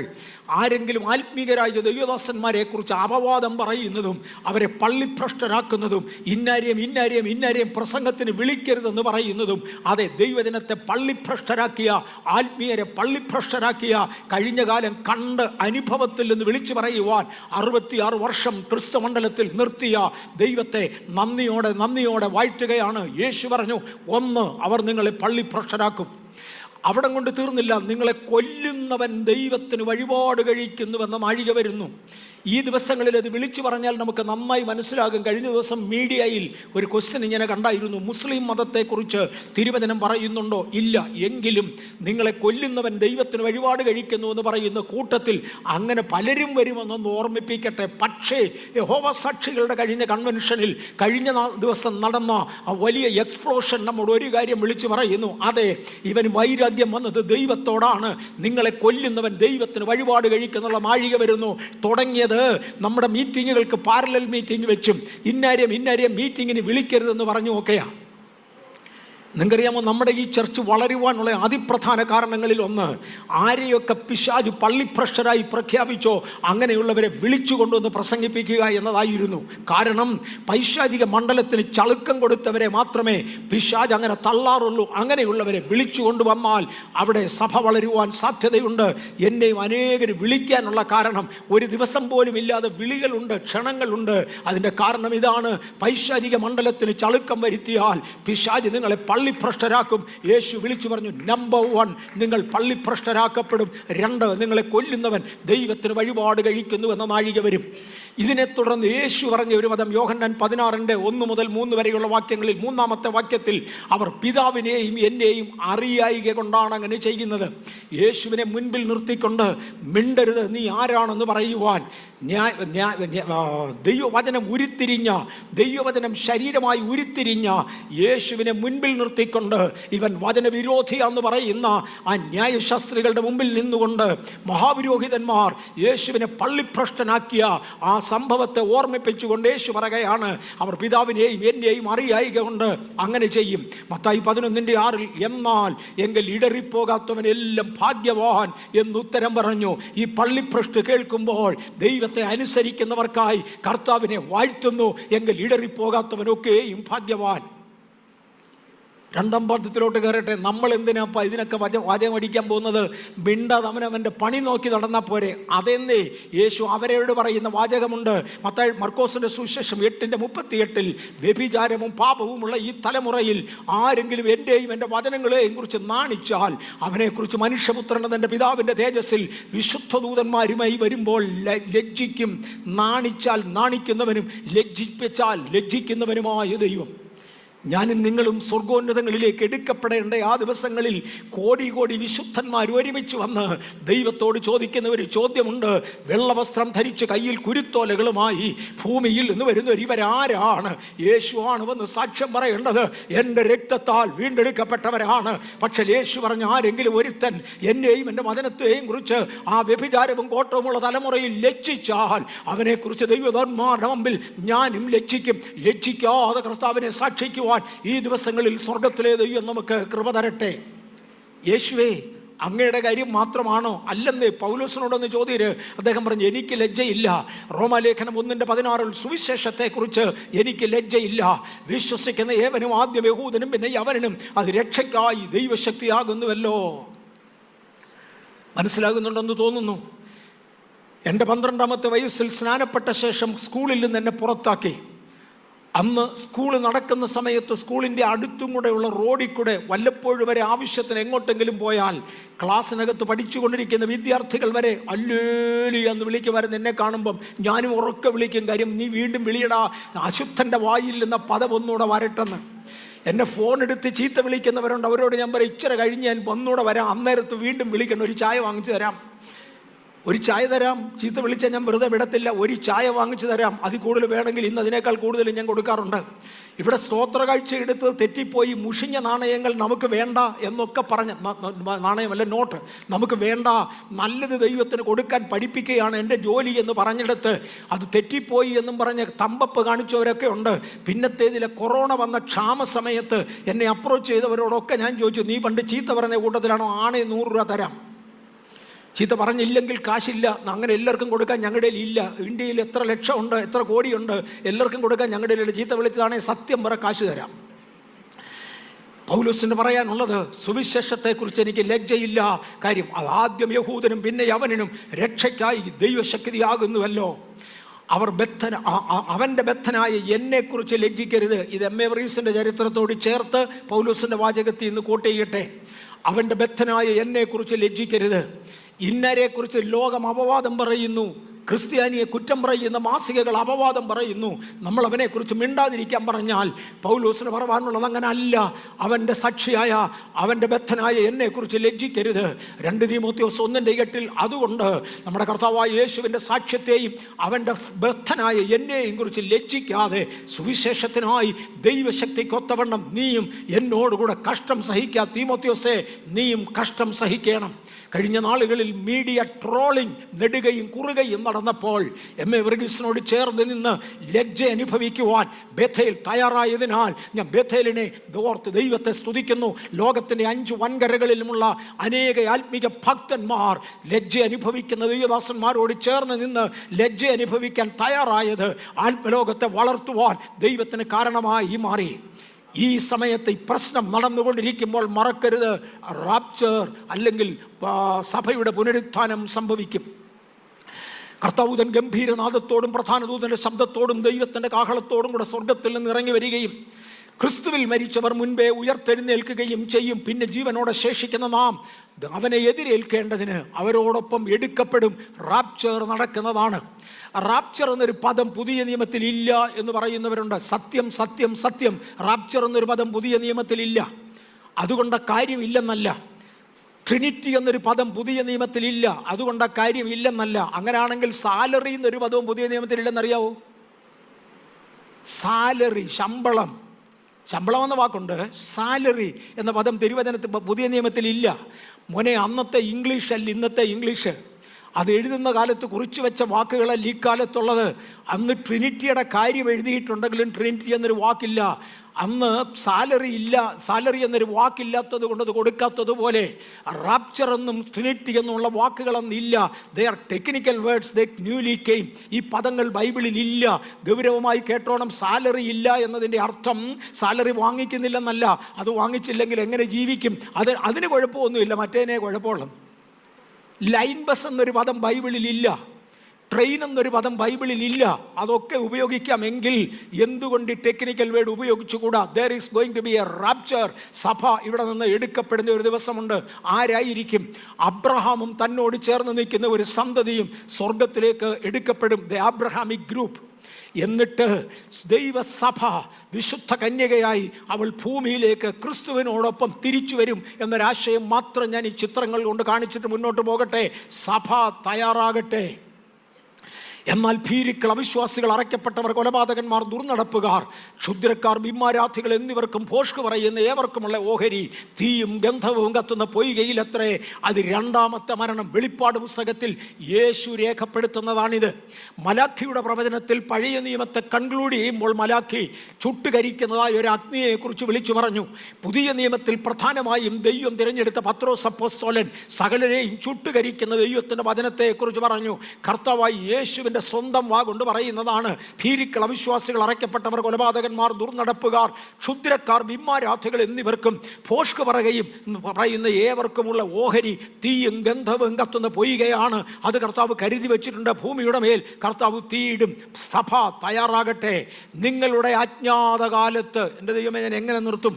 ആരെങ്കിലും ആത്മീകരായ ദൈവദാസന്മാരെ കുറിച്ച് അപവാദം പറയുന്നതും അവരെ പള്ളിഭ്രഷ്ടരാക്കുന്നതും ഇന്നാരെയും പ്രസംഗത്തിന് വിളിക്കരുതെന്ന് പറയുന്നതും, അതെ, ദൈവജനത്തെ പള്ളിഭ്രഷ്ടരാക്കിയ, ആത്മീയരെ പള്ളിഭ്രഷ്ടരാക്കിയ കഴിഞ്ഞ കാലം കണ്ട് അനുഭവത്തിൽ നിന്ന് വിളിച്ചു പറയുവാൻ 66 വർഷം ക്രിസ്തുമണ്ഡലത്തിൽ നിർത്തിയ ദൈവത്തെ നന്ദിയോടെ വാഴ്ത്തുകയാണ്. യേശു പറഞ്ഞു, 1, അവർ നിങ്ങളെ പള്ളിഭ്രഷ്ടരാക്കും. അവിടെ കൊണ്ട് തീർന്നില്ല, നിങ്ങളെ കൊല്ലുന്നവൻ ദൈവത്തിന് വഴിപാട് കഴിക്കുന്നുവെന്ന നാഴിക വരുന്നു. ഈ ദിവസങ്ങളിൽ അത് വിളിച്ചു പറഞ്ഞാൽ നമുക്ക് നന്നായി മനസ്സിലാകും. കഴിഞ്ഞ ദിവസം മീഡിയയിൽ ഒരു ക്വസ്റ്റ്യൻ ഇങ്ങനെ കണ്ടായിരുന്നു, മുസ്ലിം മതത്തെക്കുറിച്ച് തിരുവചനം പറയുന്നുണ്ടോ? ഇല്ല. എങ്കിലും നിങ്ങളെ കൊല്ലുന്നവൻ ദൈവത്തിന് വഴിപാട് കഴിക്കുന്നു എന്ന് പറയുന്ന കൂട്ടത്തിൽ അങ്ങനെ പലരും വരുമെന്നൊന്ന് ഓർമ്മിപ്പിക്കട്ടെ. പക്ഷേ യഹോവ സാക്ഷികളുടെ കഴിഞ്ഞ കൺവെൻഷനിൽ കഴിഞ്ഞ ദിവസം നടന്ന ആ വലിയ എക്സ്പ്ലോഷൻ നമ്മോട് ഒരു കാര്യം വിളിച്ചു പറയുന്നു, അതെ, ഇവൻ വൈരാഗ്യം വന്നത് ദൈവത്തോടാണ്. നിങ്ങളെ കൊല്ലുന്നവൻ ദൈവത്തിന് വഴിപാട് കഴിക്കുന്നുള്ള നാഴിക വരുന്നു. തുടങ്ങിയത് നമ്മുടെ മീറ്റിങ്ങുകൾക്ക് പാരലൽ മീറ്റിംഗ് വെച്ചും ഇന്നാരെയും മീറ്റിങ്ങിന് വിളിക്കരുതെന്ന് പറഞ്ഞു. ഒക്കെയാ. നിങ്ങൾക്കറിയാമോ, നമ്മുടെ ഈ ചർച്ച് വളരുവാനുള്ള അതിപ്രധാന കാരണങ്ങളിൽ ഒന്ന്, ആരെയൊക്കെ പിശാച് പള്ളിഭ്രഷ്ടരായി പ്രഖ്യാപിച്ചോ അങ്ങനെയുള്ളവരെ വിളിച്ചുകൊണ്ടുവന്ന് പ്രസംഗിപ്പിക്കുക എന്നതായിരുന്നു. കാരണം പൈശാചിക മണ്ഡലത്തിന് ചളുക്കം കൊടുത്തവരെ മാത്രമേ പിശാച് അങ്ങനെ തള്ളാറുള്ളൂ. അങ്ങനെയുള്ളവരെ വിളിച്ചു കൊണ്ടുവന്നാൽ അവിടെ സഭ വളരുവാൻ സാധ്യതയുണ്ട്. എന്നെയും അനേകർ വിളിക്കാനുള്ള കാരണം, ഒരു ദിവസം പോലും ഇല്ലാതെ വിളികളുണ്ട്, ക്ഷണങ്ങളുണ്ട്. അതിൻ്റെ കാരണം ഇതാണ്, പൈശാചിക മണ്ഡലത്തിന് ചളുക്കം വരുത്തിയാൽ പിശാച് നിങ്ങളെ പള്ളിഭ്രഷ്ടരാക്കും. യേശു വിളിച്ചു പറഞ്ഞു, നമ്പർ 1, നിങ്ങൾ പള്ളിഭ്രഷ്ടരാക്കപ്പെടും. 2, നിങ്ങളെ കൊല്ലുന്നവൻ ദൈവത്തിന് വഴിപാട് കഴിക്കുന്നു എന്ന നാഴിക വരും. ഇതിനെ തുടർന്ന് യേശു പറഞ്ഞ ഒരു മതം യോഹന്നാൻ 16-ന്റെ 1 മുതൽ 3 വരെയുള്ള വാക്യങ്ങളിൽ 3-ാമത്തെ വാക്യത്തിൽ, അവർ പിതാവിനെയും എന്നെയും അറിയായിക കൊണ്ടാണ് അങ്ങനെ ചെയ്യുന്നത്. യേശുവിനെ മുൻപിൽ നിർത്തിക്കൊണ്ട് മിണ്ടരുത്, നീ ആരാണെന്ന് പറയുവാൻ ദൈവവചനം ഉരുത്തിരിഞ്ഞ, ദൈവവചനം ശരീരമായി ഉരുത്തിരിഞ്ഞ യേശുവിനെ മുൻപിൽ നിർത്തിക്കൊണ്ട് ഇവൻ വചനവിരോധിയാന്ന് പറയുന്ന ആ ന്യായശാസ്ത്രികളുടെ മുമ്പിൽ നിന്നുകൊണ്ട് മഹാപുരോഹിതന്മാർ യേശുവിനെ പള്ളിഭ്രഷ്ടനാക്കിയ ആ സംഭവത്തെ ഓർമ്മിപ്പിച്ചുകൊണ്ട് യേശു പറയുകയാണ്, അവർ പിതാവിനെയും എന്നെയും അറിയായിക കൊണ്ട് അങ്ങനെ ചെയ്യും. മത്തായി 11:6 എന്നാൽ എങ്കിൽ ഇടറിപ്പോകാത്തവനെല്ലാം ഭാഗ്യവാൻ എന്നുത്തരം പറഞ്ഞു. ഈ പള്ളിഭ്രഷ്ട് കേൾക്കുമ്പോൾ ദൈവത്തെ അനുസരിക്കുന്നവർക്കായി കർത്താവിനെ വാഴ്ത്തുന്നു. എങ്കിൽ ഇടറിപ്പോകാത്തവനൊക്കെയും ഭാഗ്യവാൻ. രണ്ടാം പദത്തിലോട്ട് കയറട്ടെ. നമ്മൾ എന്തിനാ ഇതിനൊക്കെ വാചകം അടിക്കാൻ പോകുന്നത്? മിണ്ടാതെ അവനവൻ്റെ പണി നോക്കി നടന്നാൽ പോരെ. അതെന്നേ യേശു അവരോട് പറയുന്ന വാചകമുണ്ട്. മർക്കോസിൻ്റെ സുവിശേഷം 8:38 വ്യഭിചാരവും പാപവുമുള്ള ഈ തലമുറയിൽ ആരെങ്കിലും എൻ്റെയും എൻ്റെ വചനങ്ങളെയും കുറിച്ച് നാണിച്ചാൽ അവനെക്കുറിച്ച് മനുഷ്യപുത്രൻ തൻ്റെ പിതാവിൻ്റെ തേജസ്സിൽ വിശുദ്ധ ദൂതന്മാരുമായി വരുമ്പോൾ ലജ്ജിക്കും. നാണിച്ചാൽ നാണിക്കുന്നവനും ലജ്ജിപ്പിച്ചാൽ ലജ്ജിക്കുന്നവനുമായ ദൈവം. ഞാനും നിങ്ങളും സ്വർഗോന്നതങ്ങളിലേക്ക് എടുക്കപ്പെടേണ്ട ആ ദിവസങ്ങളിൽ കോടി കോടി വിശുദ്ധന്മാർ ഒരുമിച്ച് വന്ന് ദൈവത്തോട് ചോദിക്കുന്ന ഒരു ചോദ്യമുണ്ട്. വെള്ളവസ്ത്രം ധരിച്ച് കയ്യിൽ കുരുത്തോലകളുമായി ഭൂമിയിൽ നിന്ന് വരുന്നവർ ഇവരാരാണ്? യേശുവാണ് സാക്ഷ്യം പറയേണ്ടത്. എൻ്റെ രക്തത്താൽ വീണ്ടെടുക്കപ്പെട്ടവരാണ്. പക്ഷേ യേശു പറഞ്ഞ ആരെങ്കിലും ഒരുത്തൻ എന്നെയും എൻ്റെ വചനത്തെയും കുറിച്ച് ആ വ്യഭിചാരവും കോട്ടവുമുള്ള തലമുറയിൽ ലജ്ജിച്ചാൽ അവനെക്കുറിച്ച് ദൈവദൂതന്മാരുടെ മുമ്പിൽ ഞാനും ലജ്ജിക്കും. ലജ്ജിക്കാതെ കർത്താവിനെ സാക്ഷിക്കുവാൻ ഈ ദിവസങ്ങളിൽ സ്വർഗത്തിലെ ദൈവം നമുക്ക് കൃപ തരട്ടെ. യേശുവേ, അങ്ങയുടെ കാര്യം മാത്രമാണോ? അല്ലെന്നേ. പൗലോസിനോടൊന്ന് ചോദ്യര്. അദ്ദേഹം പറഞ്ഞു, എനിക്ക് ലജ്ജയില്ല. റോമാലേഖനം 1:16 സുവിശേഷത്തെക്കുറിച്ച് എനിക്ക് ലജ്ജയില്ല. വിശ്വസിക്കുന്ന ഏവനും ആദ്യം യഹൂദനും പിന്നെ യവനും അത് രക്ഷയ്ക്കായി ദൈവശക്തിയാകുന്നുവല്ലോ. മനസ്സിലാകുന്നുണ്ടെന്ന് തോന്നുന്നു. എൻ്റെ 12ാമത്തെ വയസ്സിൽ സ്നാനപ്പെട്ട ശേഷം സ്കൂളിൽ നിന്ന് എന്നെ പുറത്താക്കി. അന്ന് സ്കൂൾ നടക്കുന്ന സമയത്ത് സ്കൂളിൻ്റെ അടുത്തും കൂടെയുള്ള റോഡിൽ കൂടെ വല്ലപ്പോഴും വരെ ആവശ്യത്തിന് എങ്ങോട്ടെങ്കിലും പോയാൽ ക്ലാസ്സിനകത്ത് പഠിച്ചുകൊണ്ടിരിക്കുന്ന വിദ്യാർത്ഥികൾ വരെ അല്ലേലി എന്ന് വിളിക്കുമായിരുന്നു. എന്നെ കാണുമ്പം ഞാനും ഉറക്കെ വിളിക്കും. കാര്യം നീ വീണ്ടും വിളിയടാ, അശുദ്ധൻ്റെ വായിൽ നിന്ന പദം ഒന്നുകൂടെ വരട്ടെന്ന്. എന്നെ ഫോൺ എടുത്ത് ചീത്ത വിളിക്കുന്നവരുണ്ട്. അവരോട് ഞാൻ പറയും, ഇച്ചിരി കഴിഞ്ഞ് ഞാൻ ഒന്നുകൂടെ വരാം, അന്നേരത്ത് വീണ്ടും വിളിക്കണം, ഒരു ചായ വാങ്ങിച്ചു തരാം. ഒരു ചായ തരാം. ചീത്ത വിളിച്ചാൽ ഞാൻ വെറുതെ വിടത്തില്ല. ഒരു ചായ വാങ്ങിച്ചു തരാം. അതിൽ കൂടുതൽ വേണമെങ്കിൽ ഇന്ന് അതിനേക്കാൾ കൂടുതൽ ഞാൻ കൊടുക്കാറുണ്ട്. ഇവിടെ സ്തോത്ര കാഴ്ച എടുത്ത് തെറ്റിപ്പോയി മുഷിഞ്ഞ നാണയങ്ങൾ നമുക്ക് വേണ്ട എന്നൊക്കെ പറഞ്ഞ്, നാണയമല്ല നോട്ട് നമുക്ക് വേണ്ട, നല്ലത് ദൈവത്തിന് കൊടുക്കാൻ പഠിപ്പിക്കുകയാണ് എൻ്റെ ജോലി എന്ന് പറഞ്ഞെടുത്ത് അത് തെറ്റിപ്പോയി എന്നും പറഞ്ഞ് തമ്പപ്പ് കാണിച്ചവരൊക്കെ ഉണ്ട്. പിന്നത്തേതിലെ കൊറോണ വന്ന ക്ഷാമ സമയത്ത് എന്നെ അപ്രോച്ച് ചെയ്തവരോടൊക്കെ ഞാൻ ചോദിച്ചു, നീ പണ്ട് ചീത്ത പറഞ്ഞ കൂട്ടത്തിലാണോ? ആണേ 100 രൂപ തരാം. ചീത്ത പറഞ്ഞില്ലെങ്കിൽ കാശില്ല. അങ്ങനെ എല്ലാവർക്കും കൊടുക്കാൻ ഞങ്ങളുടെ ഇല്ല. ഇന്ത്യയിൽ എത്ര ലക്ഷമുണ്ട്, എത്ര കോടിയുണ്ട്, എല്ലാവർക്കും കൊടുക്കാൻ ഞങ്ങളുടെ ഇല്ല. ചീത്ത വിളിച്ചതാണെങ്കിൽ സത്യം പറ, കാശ് തരാം. പൗലോസിന് പറയാനുള്ളത്, സുവിശേഷത്തെക്കുറിച്ച് എനിക്ക് ലജ്ജയില്ല. കാര്യം അത് ആദ്യം യഹൂദനും പിന്നെ യവനനും രക്ഷയ്ക്കായി ദൈവശക്തിയാകുന്നുവല്ലോ. അവൻ്റെ ബദ്ധനായ എന്നെക്കുറിച്ച് ലജ്ജിക്കരുത്. ഇത് എം.എ. വർഗീസിൻ്റെ ചരിത്രത്തോട് ചേർത്ത് പൗലോസിൻ്റെ വാചകത്തിൽ നിന്ന് കോട്ട് ചെയ്യട്ടെ. അവൻ്റെ ബദ്ധനായ എന്നെക്കുറിച്ച് ലജ്ജിക്കരുത്. ഇന്നരെക്കുറിച്ച് ലോകം അപവാദം പറയുന്നു. ക്രിസ്ത്യാനിയെ കുറ്റം പറയുന്ന മാസികകൾ അപവാദം പറയുന്നു. നമ്മൾ അവനെക്കുറിച്ച് മിണ്ടാതിരിക്കാൻ പറഞ്ഞാൽ പൗലോസിന് പറയാനുള്ളത് അങ്ങനെ അല്ല. അവൻ്റെ സാക്ഷിയായ അവൻ്റെ ബദ്ധനായ എന്നെക്കുറിച്ച് ലജ്ജിക്കരുത്. 2 തീമോഥെയോസ് 1:8 അതുകൊണ്ട് നമ്മുടെ കർത്താവായ യേശുവിൻ്റെ സാക്ഷ്യത്തെയും അവൻ്റെ ബദ്ധനായ എന്നെയും കുറിച്ച് ലജ്ജിക്കാതെ സുവിശേഷത്തിനായി ദൈവശക്തിക്കൊത്തവണ്ണം നീയും എന്നോടുകൂടെ കഷ്ടം സഹിക്കുക. തീമോഥെയോസേ, നീയും കഷ്ടം സഹിക്കണം. കഴിഞ്ഞ നാളുകളിൽ മീഡിയ ട്രോളിംഗ് നെടുകയും കുറുകയും നടന്നപ്പോൾ എം.എ. വർഗീസിനോട് ചേർന്ന് നിന്ന് ലജ്ജ അനുഭവിക്കുവാൻ ബേഥേൽ തയ്യാറായതിനാൽ ഞാൻ ബേഥേലിനെ ഓർത്ത് ദൈവത്തെ സ്തുതിക്കുന്നു. ലോകത്തിൻ്റെ 5 വൻകരകളിലുമുള്ള അനേക ആത്മീക ഭക്തന്മാർ ലജ്ജ അനുഭവിക്കുന്ന ദൈവദാസന്മാരോട് ചേർന്ന് നിന്ന് ലജ്ജ അനുഭവിക്കാൻ തയ്യാറായത് ആത്മലോകത്തെ വളർത്തുവാൻ ദൈവത്തിന് കാരണമായി മാറി. ഈ സമയത്ത് ഈ പ്രശ്നം നടന്നുകൊണ്ടിരിക്കുമ്പോൾ മറക്കരുത്, റാപ്ചർ അല്ലെങ്കിൽ സഭയുടെ പുനരുത്ഥാനം സംഭവിക്കും. കർത്താവൂതൻ ഗംഭീരനാദത്തോടും പ്രധാന ദൂതൻ്റെ ശബ്ദത്തോടും ദൈവത്തിൻ്റെ കാഹളത്തോടും കൂടെ സ്വർഗത്തിൽ നിന്ന് ഇറങ്ങി വരികയും ക്രിസ്തുവിൽ മരിച്ചവർ മുൻപേ ഉയർത്തെഴുന്നേൽക്കുകയും ചെയ്യും. പിന്നെ ജീവനോടെ ശേഷിക്കുന്ന നാം അവനെ എതിരേൽക്കേണ്ടതിന് അവരോടൊപ്പം എടുക്കപ്പെടും. റാപ്ചർ നടക്കുന്നതാണ്. റാപ്ചർ എന്നൊരു പദം പുതിയ നിയമത്തിൽ ഇല്ല എന്ന് പറയുന്നവരുണ്ട്. സത്യം സത്യം സത്യം, റാപ്ചർ എന്നൊരു പദം പുതിയ നിയമത്തിൽ ഇല്ല. അതുകൊണ്ട് കാര്യമില്ലെന്നല്ല. ട്രിനിറ്റി എന്നൊരു പദം പുതിയ നിയമത്തിലില്ല. അതുകൊണ്ട് ആ കാര്യം ഇല്ലെന്നല്ല. അങ്ങനെയാണെങ്കിൽ സാലറി എന്നൊരു പദവും പുതിയ നിയമത്തിലില്ലെന്നറിയാവോ? സാലറി, ശമ്പളം എന്ന വാക്കുണ്ട്. സാലറി എന്ന പദം തിരുവചനത്തിൽ പുതിയ നിയമത്തിലില്ല. മോനെ, അന്നത്തെ ഇംഗ്ലീഷ് അല്ല ഇന്നത്തെ ഇംഗ്ലീഷ്. അത് എഴുതുന്ന കാലത്ത് കുറിച്ചു വെച്ച വാക്കുകളല്ല ഇക്കാലത്തുള്ളത്. അന്ന് ട്രിനിറ്റിയുടെ കാര്യം എഴുതിയിട്ടുണ്ടെങ്കിലും ട്രിനിറ്റി എന്നൊരു വാക്കില്ല. അന്ന് സാലറി ഇല്ല, സാലറി എന്നൊരു വാക്കില്ലാത്തത് കൊണ്ട് അത് കൊടുക്കാത്തതുപോലെ റാപ്ചർ എന്നും ട്രിനിറ്റി എന്നുള്ള വാക്കുകളൊന്നില്ല. They are technical words, they newly came. ഈ പദങ്ങൾ ബൈബിളിൽ ഇല്ല. ഗൗരവമായി കേട്ടോണം. സാലറി ഇല്ല എന്നതിൻ്റെ അർത്ഥം സാലറി വാങ്ങിക്കുന്നില്ലെന്നല്ല. അത് വാങ്ങിച്ചില്ലെങ്കിൽ എങ്ങനെ ജീവിക്കും? അതിന് കുഴപ്പമൊന്നുമില്ല, മറ്റേനെ കുഴപ്പമുള്ളത്. ലൈൻ ബസ് എന്നൊരു പദം ബൈബിളിലില്ല. ട്രെയിൻ എന്നൊരു പദം ബൈബിളിലില്ല. അതൊക്കെ ഉപയോഗിക്കാമെങ്കിൽ എന്തുകൊണ്ട് ടെക്നിക്കൽ വേർഡ് ഉപയോഗിച്ചുകൂടാ? There is going to be a rapture. സഭ ഇവിടെ നിന്ന് എടുക്കപ്പെടുന്ന ഒരു ദിവസമുണ്ട്. ആരായിരിക്കും? അബ്രഹാമും തന്നോട് ചേർന്ന് നിൽക്കുന്ന ഒരു സന്തതിയും സ്വർഗത്തിലേക്ക് എടുക്കപ്പെടും. The Abrahamic group. എന്നിട്ട് ദൈവസഭ വിശുദ്ധ കന്യകയായി അവൾ ഭൂമിയിലേക്ക് ക്രിസ്തുവിനോടൊപ്പം തിരിച്ചു വരും എന്നൊരാശയം മാത്രം ഞാൻ ഈ ചിത്രങ്ങൾ കൊണ്ട് കാണിച്ചിട്ട് മുന്നോട്ട് പോകട്ടെ. സഭ തയ്യാറാകട്ടെ. എന്നാൽ ഭീരുക്കൾ, അവിശ്വാസികൾ, അറയ്ക്കപ്പെട്ടവർ, കൊലപാതകന്മാർ, ദുർനടപ്പുകാർ, ക്ഷുദ്രക്കാർ, ബിംബാരാധികൾ എന്നിവർക്കും ഭോഷ്ക് പറയുന്ന ഏവർക്കുമുള്ള ഓഹരി തീയും ഗന്ധവും കത്തുന്ന പൊയ്കയിലത്രേ. അത് രണ്ടാമത്തെ മരണം. വെളിപ്പാട് പുസ്തകത്തിൽ യേശു രേഖപ്പെടുത്തുന്നതാണിത്. മലാഖിയുടെ പ്രവചനത്തിൽ പഴയ നിയമത്തെ കൺക്ലൂഡ് ചെയ്യുമ്പോൾ മലാഖി ചുട്ടുകരിക്കുന്നതായ ഒരു അഗ്നിയെക്കുറിച്ച് വിളിച്ചു പറഞ്ഞു. പുതിയ നിയമത്തിൽ പ്രധാനമായും ദൈവം തിരഞ്ഞെടുത്ത പത്രോസ് അപ്പോസ്തലൻ സകലരെയും ചുട്ടുകരിക്കുന്ന ദൈവത്തിൻ്റെ വചനത്തെക്കുറിച്ച് പറഞ്ഞു. കർത്താവായി യേശുവിൻ്റെ സ്വന്തം വാ കൊണ്ട് പറയുന്നതാണ്. ഭീരുക്കൾ, അവിശ്വാസികൾ, അറയ്ക്കപ്പെട്ടവർ, കൊലപാതകന്മാർ, ദുർനടപ്പുകാർ, ക്ഷുദ്രക്കാർ, ബിംബാരാധികൾ എന്നിവർക്കും ഭോഷ്ക് പറയുന്ന ഏവർക്കുമുള്ള ഓഹരി തീയും ഗന്ധവും കത്തുന്ന പൊയ്കയാണ്. അത് കർത്താവ് കരുതി വെച്ചിട്ടുണ്ട്. ഭൂമിയുടെ മേൽ കർത്താവ് തീയിടും. സഭ തയ്യാറാകട്ടെ. നിങ്ങളുടെ അജ്ഞാതകാലത്ത്, എൻ്റെ ദൈവമേ, ഞാൻ എങ്ങനെ നിർത്തും?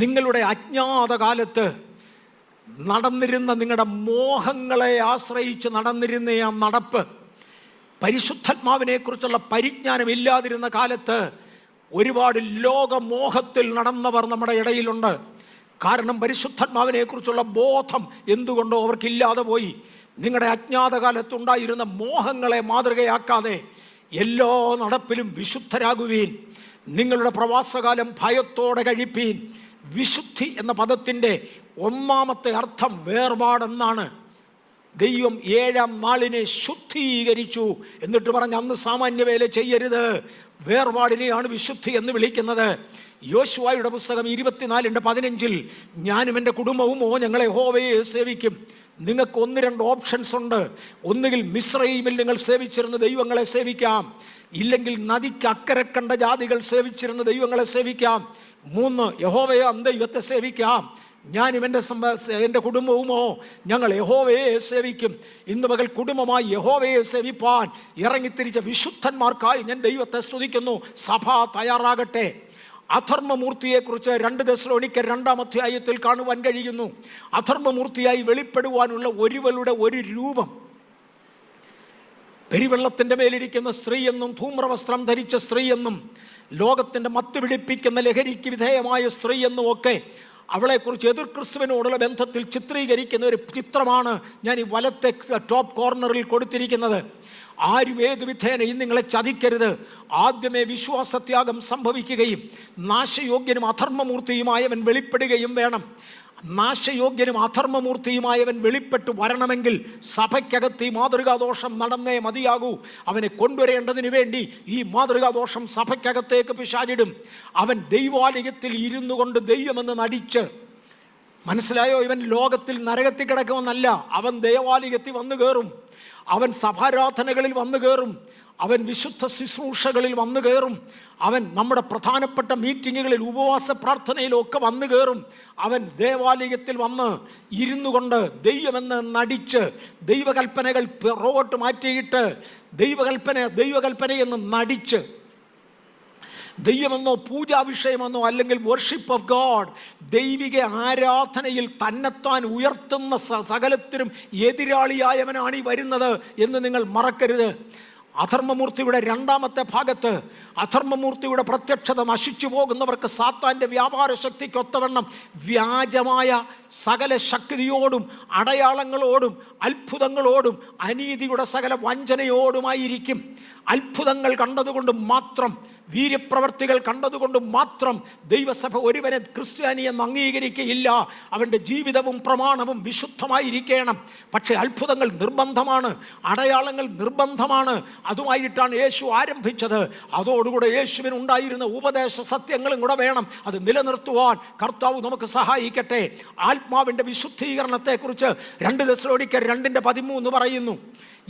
നിങ്ങളുടെ അജ്ഞാതകാലത്ത് നടന്നിരുന്ന, നിങ്ങളുടെ മോഹങ്ങളെ ആശ്രയിച്ച് നടന്നിരുന്ന ആ നടപ്പ്, പരിശുദ്ധാത്മാവിനെക്കുറിച്ചുള്ള പരിജ്ഞാനമില്ലാതിരുന്ന കാലത്ത് ഒരുപാട് ലോകമോഹത്തിൽ നടന്നവർ നമ്മുടെ ഇടയിലുണ്ട്. കാരണം പരിശുദ്ധാത്മാവിനെക്കുറിച്ചുള്ള ബോധം എന്തുകൊണ്ടോ അവർക്കില്ലാതെ പോയി. നിങ്ങളുടെ അജ്ഞാതകാലത്തുണ്ടായിരുന്ന മോഹങ്ങളെ മാതൃകയാക്കാതെ എല്ലാ നടപ്പിലും വിശുദ്ധരാകുവീൻ. നിങ്ങളുടെ പ്രവാസകാലം ഭയത്തോടെ കഴിപ്പീൻ. വിശുദ്ധി എന്ന പദത്തിൻ്റെ ഒന്നാമത്തെ അർത്ഥം വേർപാടെന്നാണ്. ദൈവം 7-ാം നാളിനെ ശുദ്ധീകരിച്ചു എന്നിട്ട് പറഞ്ഞ് അന്ന് സാമാന്യ വേല ചെയ്യരുത്. വേർപാടിനെയാണ് വിശുദ്ധി എന്ന് വിളിക്കുന്നത്. യോശുവയുടെ പുസ്തകം 24:15 ഞാനും എൻ്റെ കുടുംബവുമോ ഞങ്ങളെ യഹോവയെ സേവിക്കും. നിങ്ങൾക്ക് 1-2 ഓപ്ഷൻസ് ഉണ്ട്. ഒന്നുകിൽ മിസ്രയീമിൽ നിങ്ങൾ സേവിച്ചിരുന്ന ദൈവങ്ങളെ സേവിക്കാം, ഇല്ലെങ്കിൽ നദിക്ക് അക്കരെ കണ്ട ജാതികൾ സേവിച്ചിരുന്ന ദൈവങ്ങളെ സേവിക്കാം. 3 യഹോവയെ ദൈവത്തെ സേവിക്കാം. ഞാനും എൻ്റെ കുടുംബവുമോ ഞങ്ങൾ യഹോവയെ സേവിക്കും. ഇന്ന് പകൽ കുടുംബമായി യഹോവയെ സേവിപ്പാൻ ഇറങ്ങിത്തിരിച്ച വിശുദ്ധന്മാർക്കായി ഞാൻ ദൈവത്തെ സ്തുതിക്കുന്നു. സഭ തയ്യാറാകട്ടെ. അധർമ്മമൂർത്തിയെക്കുറിച്ച് 2 തെസ്സലോനിക്കർ 2-ാം അധ്യായത്തിൽ കാണുവാൻ കഴിയുന്നു. അധർമ്മമൂർത്തിയായി വെളിപ്പെടുവാനുള്ള ഒരുവളുടെ ഒരു രൂപം, പെരുവെള്ളത്തിൻ്റെ മേലിരിക്കുന്ന സ്ത്രീയെന്നും ധൂമ്രവസ്ത്രം ധരിച്ച സ്ത്രീയെന്നും ലോകത്തിൻ്റെ മത്ത് പിടിപ്പിക്കുന്ന ലഹരിക്ക് വിധേയമായ സ്ത്രീയെന്നും ഒക്കെ അവളെക്കുറിച്ച് എതിർ ക്രിസ്തുവിനോടുള്ള ബന്ധത്തിൽ ചിത്രീകരിക്കുന്ന ഒരു ചിത്രമാണ് ഞാൻ ഈ വലത്തെ ടോപ്പ് കോർണറിൽ കൊടുത്തിരിക്കുന്നത്. ആരും ഏതു വിധേനയും നിങ്ങളെ ചതിക്കരുത്. ആദ്യമേ വിശ്വാസത്യാഗം സംഭവിക്കുകയും നാശയോഗ്യനും അധർമ്മമൂർത്തിയുമായവൻ വെളിപ്പെടുകയും വേണം. നാശയോഗ്യനും അധർമ്മമൂർത്തിയുമായവൻ വെളിപ്പെട്ടു വരണമെങ്കിൽ സഭയ്ക്കകത്ത് ഈ മാതൃകാദോഷം നടന്നേ മതിയാകൂ. അവനെ കൊണ്ടുവരേണ്ടതിന് വേണ്ടി ഈ മാതൃകാദോഷം സഭയ്ക്കകത്തേക്ക് പിശാചിടും. അവൻ ദൈവാലയത്തിൽ ഇരുന്നു കൊണ്ട് ദൈവമെന്ന് നടിച്ച്, മനസ്സിലായോ? ഇവൻ ലോകത്തിൽ നരകത്തിൽ കിടക്കുമെന്നല്ല, അവൻ ദേവാലയത്തിൽ വന്നു കയറും. അവൻ സഭാരാധനകളിൽ വന്നു കയറും. അവൻ വിശുദ്ധ ശുശ്രൂഷകളിൽ വന്നു കയറും. അവൻ നമ്മുടെ പ്രധാനപ്പെട്ട മീറ്റിങ്ങുകളിൽ, ഉപവാസ പ്രാർത്ഥനയിലൊക്കെ വന്നു കയറും. അവൻ ദേവാലയത്തിൽ വന്ന് ഇരുന്നു കൊണ്ട് ദൈവമെന്ന് നടിച്ച് ദൈവകൽപ്പനകൾ പുറകോട്ട് മാറ്റിയിട്ട് ദൈവകൽപ്പനയെന്ന് നടിച്ച് ദൈവമെന്നോ പൂജാവിഷയമെന്നോ അല്ലെങ്കിൽ വർഷിപ്പ് ഓഫ് ഗോഡ്, ദൈവിക ആരാധനയിൽ തന്നെത്താൻ ഉയർത്തുന്ന സകലത്തിനും എതിരാളിയായവനാണ് ഈ വരുന്നത് എന്ന് നിങ്ങൾ മറക്കരുത്. അധർമ്മമൂർത്തിയുടെ രണ്ടാമത്തെ ഭാഗത്ത് അധർമ്മമൂർത്തിയുടെ പ്രത്യക്ഷത നശിച്ചു പോകുന്നവർക്ക് സാത്താൻ്റെ വ്യാപാര ശക്തിക്കൊത്തവണ്ണം വ്യാജമായ സകല ശക്തിയോടും അടയാളങ്ങളോടും അത്ഭുതങ്ങളോടും അനീതിയുടെ സകല വഞ്ചനയോടുമായിരിക്കും. അത്ഭുതങ്ങൾ കണ്ടതുകൊണ്ട് മാത്രം, വീര്യപ്രവർത്തികൾ കണ്ടതുകൊണ്ട് മാത്രം ദൈവസഭ ഒരുവനെ ക്രിസ്ത്യാനിയെന്ന് അംഗീകരിക്കുകയില്ല. അവൻ്റെ ജീവിതവും പ്രമാണവും വിശുദ്ധമായിരിക്കണം. പക്ഷേ അത്ഭുതങ്ങൾ നിർബന്ധമാണ്, അടയാളങ്ങൾ നിർബന്ധമാണ്. അതുമായിട്ടാണ് യേശു ആരംഭിച്ചത്. അതോടുകൂടെ യേശുവിന് ഉണ്ടായിരുന്ന ഉപദേശ സത്യങ്ങളും കൂടെ വേണം അത് നിലനിർത്തുവാൻ. കർത്താവ് നമുക്ക് സഹായിക്കട്ടെ. ആത്മാവിൻ്റെ വിശുദ്ധീകരണത്തെക്കുറിച്ച് 2 തെസ്സലോനിക്കർ 2:13 പറയുന്നു.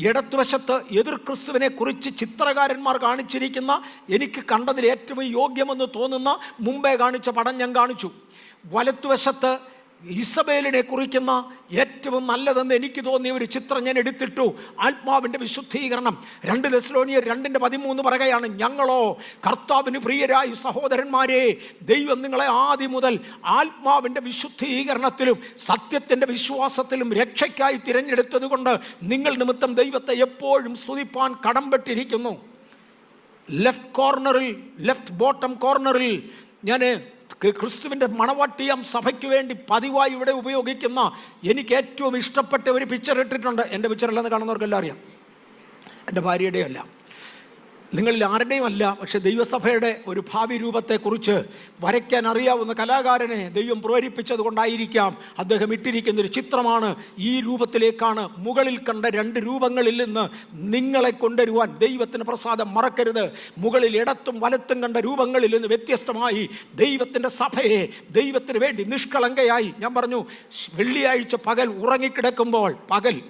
ഇടത്തുവശത്ത് എതിർ ക്രിസ്തുവിനെ കുറിച്ച് ചിത്രകാരന്മാർ കാണിച്ചിരിക്കുന്ന എനിക്ക് കണ്ടതിൽ ഏറ്റവും യോഗ്യമെന്ന് തോന്നുന്ന മുമ്പേ കാണിച്ച പടം ഞാൻ കാണിച്ചു. വലത്തുവശത്ത് ഇസബേലിനെ കുറിക്കുന്ന ഏറ്റവും നല്ലതെന്ന് എനിക്ക് തോന്നിയ ഒരു ചിത്രം ഞാൻ എടുത്തിട്ടു. ആത്മാവിൻ്റെ വിശുദ്ധീകരണം 2 തെസ്സലോനിയർ 2:13 പറയുകയാണ്, ഞങ്ങളോ കർത്താവിന് പ്രിയരായ സഹോദരന്മാരെ, ദൈവം നിങ്ങളെ ആദ്യം മുതൽ ആത്മാവിൻ്റെ വിശുദ്ധീകരണത്തിലും സത്യത്തിൻ്റെ വിശ്വാസത്തിലും രക്ഷയ്ക്കായി തിരഞ്ഞെടുത്തത് കൊണ്ട് നിങ്ങൾ നിമിത്തം ദൈവത്തെ എപ്പോഴും സ്തുതിപ്പാൻ കടംപെട്ടിരിക്കുന്നു. ലെഫ്റ്റ് ബോട്ടം കോർണറിൽ ഞാൻ ക്രിസ്തുവിൻ്റെ മണവാട്ടിയാം സഭയ്ക്ക് വേണ്ടി പതിവായി ഇവിടെ ഉപയോഗിക്കുന്ന എനിക്ക് ഏറ്റവും ഇഷ്ടപ്പെട്ട ഒരു പിക്ചർ ഇട്ടിട്ടുണ്ട്. എൻ്റെ പിക്ചറല്ലെന്ന് കാണുന്നവർക്കെല്ലാം അറിയാം, എൻ്റെ ഭാര്യയുടെ അല്ല, നിങ്ങളിൽ ആരുടെയും അല്ല. പക്ഷെ ദൈവസഭയുടെ ഒരു ഭാവി രൂപത്തെക്കുറിച്ച് വരയ്ക്കാൻ അറിയാവുന്ന കലാകാരനെ ദൈവം പ്രേരിപ്പിച്ചത് കൊണ്ടായിരിക്കാം അദ്ദേഹം ഇട്ടിരിക്കുന്നൊരു ചിത്രമാണ്. ഈ രൂപത്തിലേക്കാണ് മുകളിൽ കണ്ട 2 രൂപങ്ങളിൽ നിന്ന് നിങ്ങളെ കൊണ്ടുവരുവാൻ ദൈവത്തിന് പ്രസാദം. മറക്കരുത്, മുകളിൽ ഇടത്തും വലത്തും കണ്ട രൂപങ്ങളിൽ നിന്ന് വ്യത്യസ്തമായി ദൈവത്തിൻ്റെ സഭയെ ദൈവത്തിന് വേണ്ടി നിഷ്കളങ്കയായി, ഞാൻ പറഞ്ഞു വെള്ളിയാഴ്ച പകൽ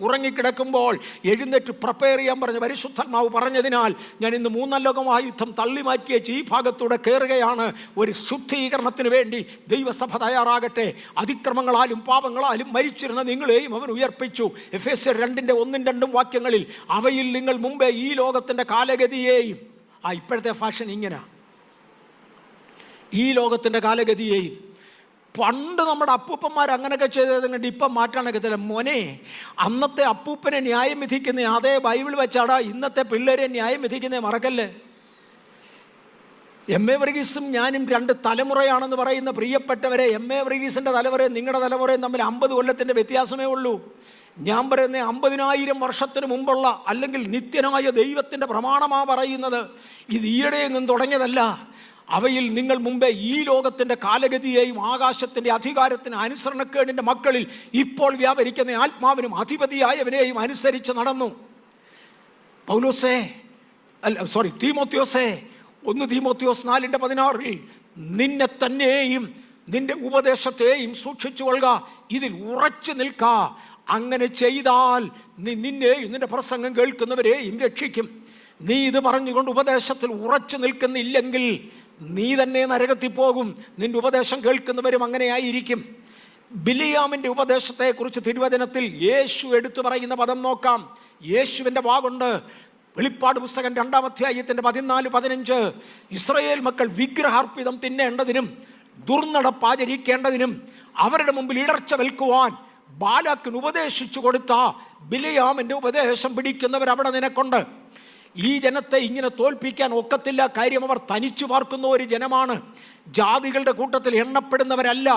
ഉറങ്ങിക്കിടക്കുമ്പോൾ എഴുന്നേറ്റ് പ്രിപ്പയർ ചെയ്യാൻ പറഞ്ഞ പരിശുദ്ധാത്മാവ് പറഞ്ഞതിനാൽ ഞാൻ ഇന്ന് 3 ലോകമായുദ്ധം തള്ളി മാറ്റിയേച്ച് ഈ ഭാഗത്തൂടെ കയറുകയാണ്. ഒരു ശുദ്ധീകരണത്തിന് വേണ്ടി ദൈവസഭ തയ്യാറാകട്ടെ. അതിക്രമങ്ങളാലും പാപങ്ങളാലും മരിച്ചിരുന്ന നിങ്ങളെയും അവൻ ഉയർപ്പിച്ചു. എഫേസ്യർ 2:1-2 വാക്യങ്ങളിൽ അവയിൽ നിങ്ങൾ മുമ്പേ ഈ ലോകത്തിൻ്റെ കാലഗതിയെയും, ഇപ്പോഴത്തെ ഫാഷൻ ഇങ്ങനെ, ഈ ലോകത്തിൻ്റെ കാലഗതിയെയും, പണ്ട് നമ്മുടെ അപ്പൂപ്പന്മാർ അങ്ങനെയൊക്കെ ചെയ്തത് കണ്ട് ഇപ്പം മാറ്റാനൊക്കത്തില്ല. മോനെ, അന്നത്തെ അപ്പൂപ്പനെ ന്യായം വിധിക്കുന്ന അതേ ബൈബിൾ വെച്ചാടാ ഇന്നത്തെ പിള്ളേരെ ന്യായം വിധിക്കുന്നേ, മറക്കല്ലേ. എം.എ. വർഗീസും ഞാനും 2 തലമുറയാണെന്ന് പറയുന്ന പ്രിയപ്പെട്ടവരെ, എം.എ. വർഗീസിൻ്റെ തലമുറയും നിങ്ങളുടെ തലമുറയും തമ്മിൽ 50 കൊല്ലത്തിൻ്റെ വ്യത്യാസമേ ഉള്ളൂ. ഞാൻ പറയുന്നത് 50,000 വർഷത്തിന് മുമ്പുള്ള അല്ലെങ്കിൽ നിത്യനായ ദൈവത്തിൻ്റെ പ്രമാണമാണ് പറയുന്നത്. ഇത് ഈയിടെയെങ്ങും തുടങ്ങിയതല്ല. അവയിൽ നിങ്ങൾ മുമ്പേ ഈ ലോകത്തിൻ്റെ കാലഗതിയെയും ആകാശത്തിൻ്റെ അധികാരത്തിന് അനുസരണക്കേടിൻ്റെ മക്കളിൽ ഇപ്പോൾ വ്യാപരിക്കുന്ന ആത്മാവിനും അധിപതിയായവനെയും അനുസരിച്ച് നടന്നു. തീമോത്തിയോസേ 1 തീമോത്തിയോസ് 4:16 നിന്നെ തന്നെയും നിന്റെ ഉപദേശത്തെയും സൂക്ഷിച്ചു കൊള്ളുക, ഇതിൽ ഉറച്ചു നിൽക്ക. അങ്ങനെ ചെയ്താൽ നീ നിന്നെയും നിന്റെ പ്രസംഗം കേൾക്കുന്നവരെയും രക്ഷിക്കും. നീ ഇത് പറഞ്ഞുകൊണ്ട് ഉപദേശത്തിൽ ഉറച്ചു നിൽക്കുന്നില്ലെങ്കിൽ നീ തന്നെ നരകത്തിൽ പോകും. നിന്റെ ഉപദേശം കേൾക്കുന്നവരും അങ്ങനെയായിരിക്കും. ബിലിയാമിൻ്റെ ഉപദേശത്തെക്കുറിച്ച് തിരുവചനത്തിൽ യേശു എടുത്തു പറയുന്ന പദം നോക്കാം. യേശുവിൻ്റെ വാഗുണ്ട്. വെളിപ്പാട് പുസ്തകം 2-ാം അധ്യായത്തിൻ്റെ 14-15 ഇസ്രായേൽ മക്കൾ വിഗ്രഹാർപ്പിതം തിന്നേണ്ടതിനും ദുർനടപ്പാചരിക്കേണ്ടതിനും അവരുടെ മുമ്പിൽ ഇടർച്ച വെൽക്കുവാൻ ബാലാക്കിന് ഉപദേശിച്ചു കൊടുത്ത ബിലിയാമിൻ്റെ ഉപദേശം പിടിക്കുന്നവരവിടെ നിനക്കുണ്ട്. ഈ ജനത്തെ ഇങ്ങനെ തോൽപ്പിക്കാൻ ഒക്കത്തില്ല. കാര്യം അവർ തനിച്ചു പാർക്കുന്ന ഒരു ജനമാണ്. ജാതികളുടെ കൂട്ടത്തിൽ എണ്ണപ്പെടുന്നവരല്ല.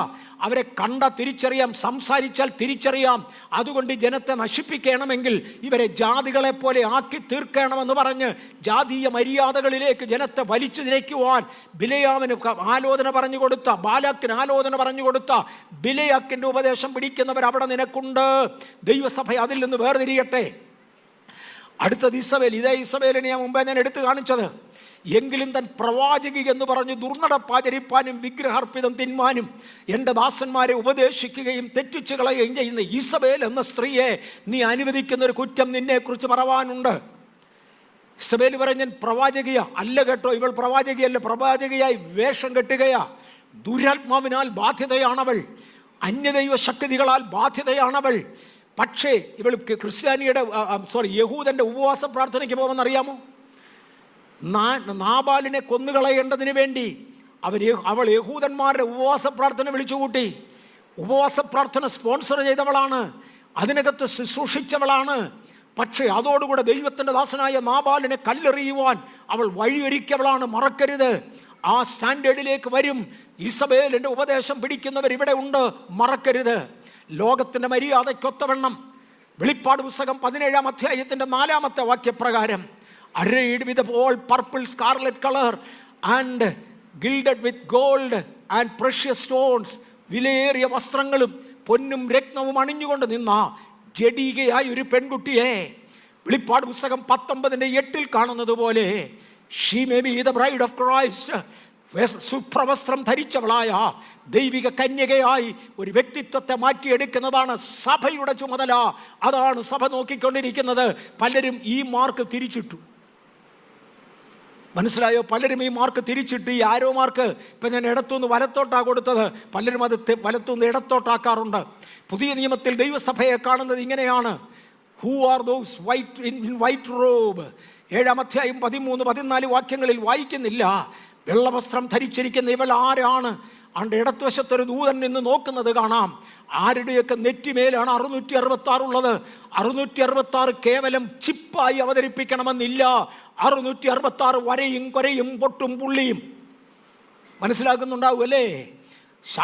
അവരെ കണ്ട തിരിച്ചറിയാം, സംസാരിച്ചാൽ തിരിച്ചറിയാം. അതുകൊണ്ട് ജനത്തെ നശിപ്പിക്കണമെങ്കിൽ ഇവരെ ജാതികളെ പോലെ ആക്കി തീർക്കണമെന്ന് പറഞ്ഞ് ജാതീയ മര്യാദകളിലേക്ക് ജനത്തെ വലിച്ചു തിരയ്ക്കുവാൻ ബിലയാമിന് ആലോചന പറഞ്ഞു കൊടുത്ത, ബാലാക്കിന് ആലോചന പറഞ്ഞു കൊടുത്ത ബിലയാക്കിൻ്റെ ഉപദേശം പിടിക്കുന്നവർ അവിടെ നിനക്കുണ്ട്. ദൈവസഭ അതിൽ നിന്ന് വേർതിരിയട്ടെ. അടുത്തത് ഇസബേൽ. ഇതേ ഇസബേലിനെ ഞാൻ മുമ്പേ ഞാൻ എടുത്തു കാണിച്ചത്. എങ്കിലും തൻ പ്രവാചകി എന്ന് പറഞ്ഞ് ദുർനടപ്പാചരിപ്പാനും വിഗ്രഹാർപ്പിതം തിന്മാനും എൻ്റെ ദാസന്മാരെ ഉപദേശിക്കുകയും തെറ്റിച്ചു കളയുകയും ചെയ്യുന്ന ഇസബേൽ എന്ന സ്ത്രീയെ നീ അനുവദിക്കുന്ന ഒരു കുറ്റം നിന്നെക്കുറിച്ച് പറവാനുണ്ട്. ഇസബേൽ പറഞ്ഞ പ്രവാചകിയ അല്ല കേട്ടോ, ഇവൾ പ്രവാചകിയല്ല, പ്രവാചകിയായി വേഷം കെട്ടുകയാ. ദുരാത്മാവിനാൽ ബാധ്യതയാണവൾ, അന്യദൈവ ശക്തികളാൽ ബാധ്യതയാണവൾ. പക്ഷേ ഇവൾ യഹൂദൻ്റെ ഉപവാസ പ്രാർത്ഥനയ്ക്ക് പോകുമെന്നറിയാമോ? നാബാലിനെ കൊന്നുകളയേണ്ടതിന് വേണ്ടി അവൾ യഹൂദന്മാരുടെ ഉപവാസ പ്രാർത്ഥന വിളിച്ചുകൂട്ടി. ഉപവാസ പ്രാർത്ഥന സ്പോൺസർ ചെയ്തവളാണ്, അതിനകത്ത് ശുശ്രൂഷിച്ചവളാണ്. പക്ഷേ അതോടുകൂടെ ദൈവത്തിൻ്റെ ദാസനായ നാബാലിനെ കല്ലെറിയുവാൻ അവൾ വഴിയൊരുക്കിയവളാണ്, മറക്കരുത്. ആ സ്റ്റാൻഡേർഡിലേക്ക് വരും. ഈസബേലിൻ്റെ ഉപദേശം പിടിക്കുന്നവർ ഇവിടെ ഉണ്ട്, മറക്കരുത്. ലോകത്തിൻ്റെ മര്യാദയ്ക്കൊത്തവണ്ണം വെളിപ്പാട് പുസ്തകം 17-ാം അധ്യായത്തിൻ്റെ 4-ാമത്തെ വാക്യപ്രകാരം arrayed with all purple scarlet color and gilded with gold and precious stones, വിലയേറിയ വസ്ത്രങ്ങളും പൊന്നും രത്നവും അണിഞ്ഞുകൊണ്ട് നിന്ന ജഡികയായ ഒരു പെൺകുട്ടിയെ വെളിപ്പാട് പുസ്തകം 19:8 കാണുന്നത് പോലെ she may be the bride of Christ, സുപ്രവസ്ത്രം ധരിച്ചവളായ ദൈവിക കന്യകയായി ഒരു വ്യക്തിത്വത്തെ മാറ്റിയെടുക്കുന്നതാണ് സഭയുടെ ചുമതല. അതാണ് സഭ നോക്കിക്കൊണ്ടിരിക്കുന്നത്. പലരും ഈ മാർക്ക് തിരിച്ചിട്ടു, മനസ്സിലായോ? പലരും ഈ മാർക്ക് തിരിച്ചിട്ട് ഈ ആരോ മാർക്ക് ഇപ്പം ഞാൻ ഇടത്തുനിന്ന് വലത്തോട്ടാണ് കൊടുത്തത്, പലരും അത് വലത്തുനിന്ന് ഇടത്തോട്ടാക്കാറുണ്ട്. പുതിയ നിയമത്തിൽ ദൈവസഭയെ കാണുന്നത് ഇങ്ങനെയാണ്. Who are those white in white Rob? 7-ാം അധ്യായം 13-14 വാക്യങ്ങളിൽ വായിക്കുന്നില്ല. വെള്ളവസ്ത്രം ധരിച്ചിരിക്കുന്ന ഇവൾ ആരാണ്? അണ്ട് ഇടത്തുവശത്തൊരു ദൂതൻ നിന്ന് നോക്കുന്നത് കാണാം. ആരുടെയൊക്കെ നെറ്റിമേലാണ് 666 ഉള്ളത്. 666 കേവലം ചിപ്പായി അവതരിപ്പിക്കണമെന്നില്ല. 666 വരയും കൊരയും പൊട്ടും പുള്ളിയും. മനസ്സിലാക്കുന്നുണ്ടാവും അല്ലേ?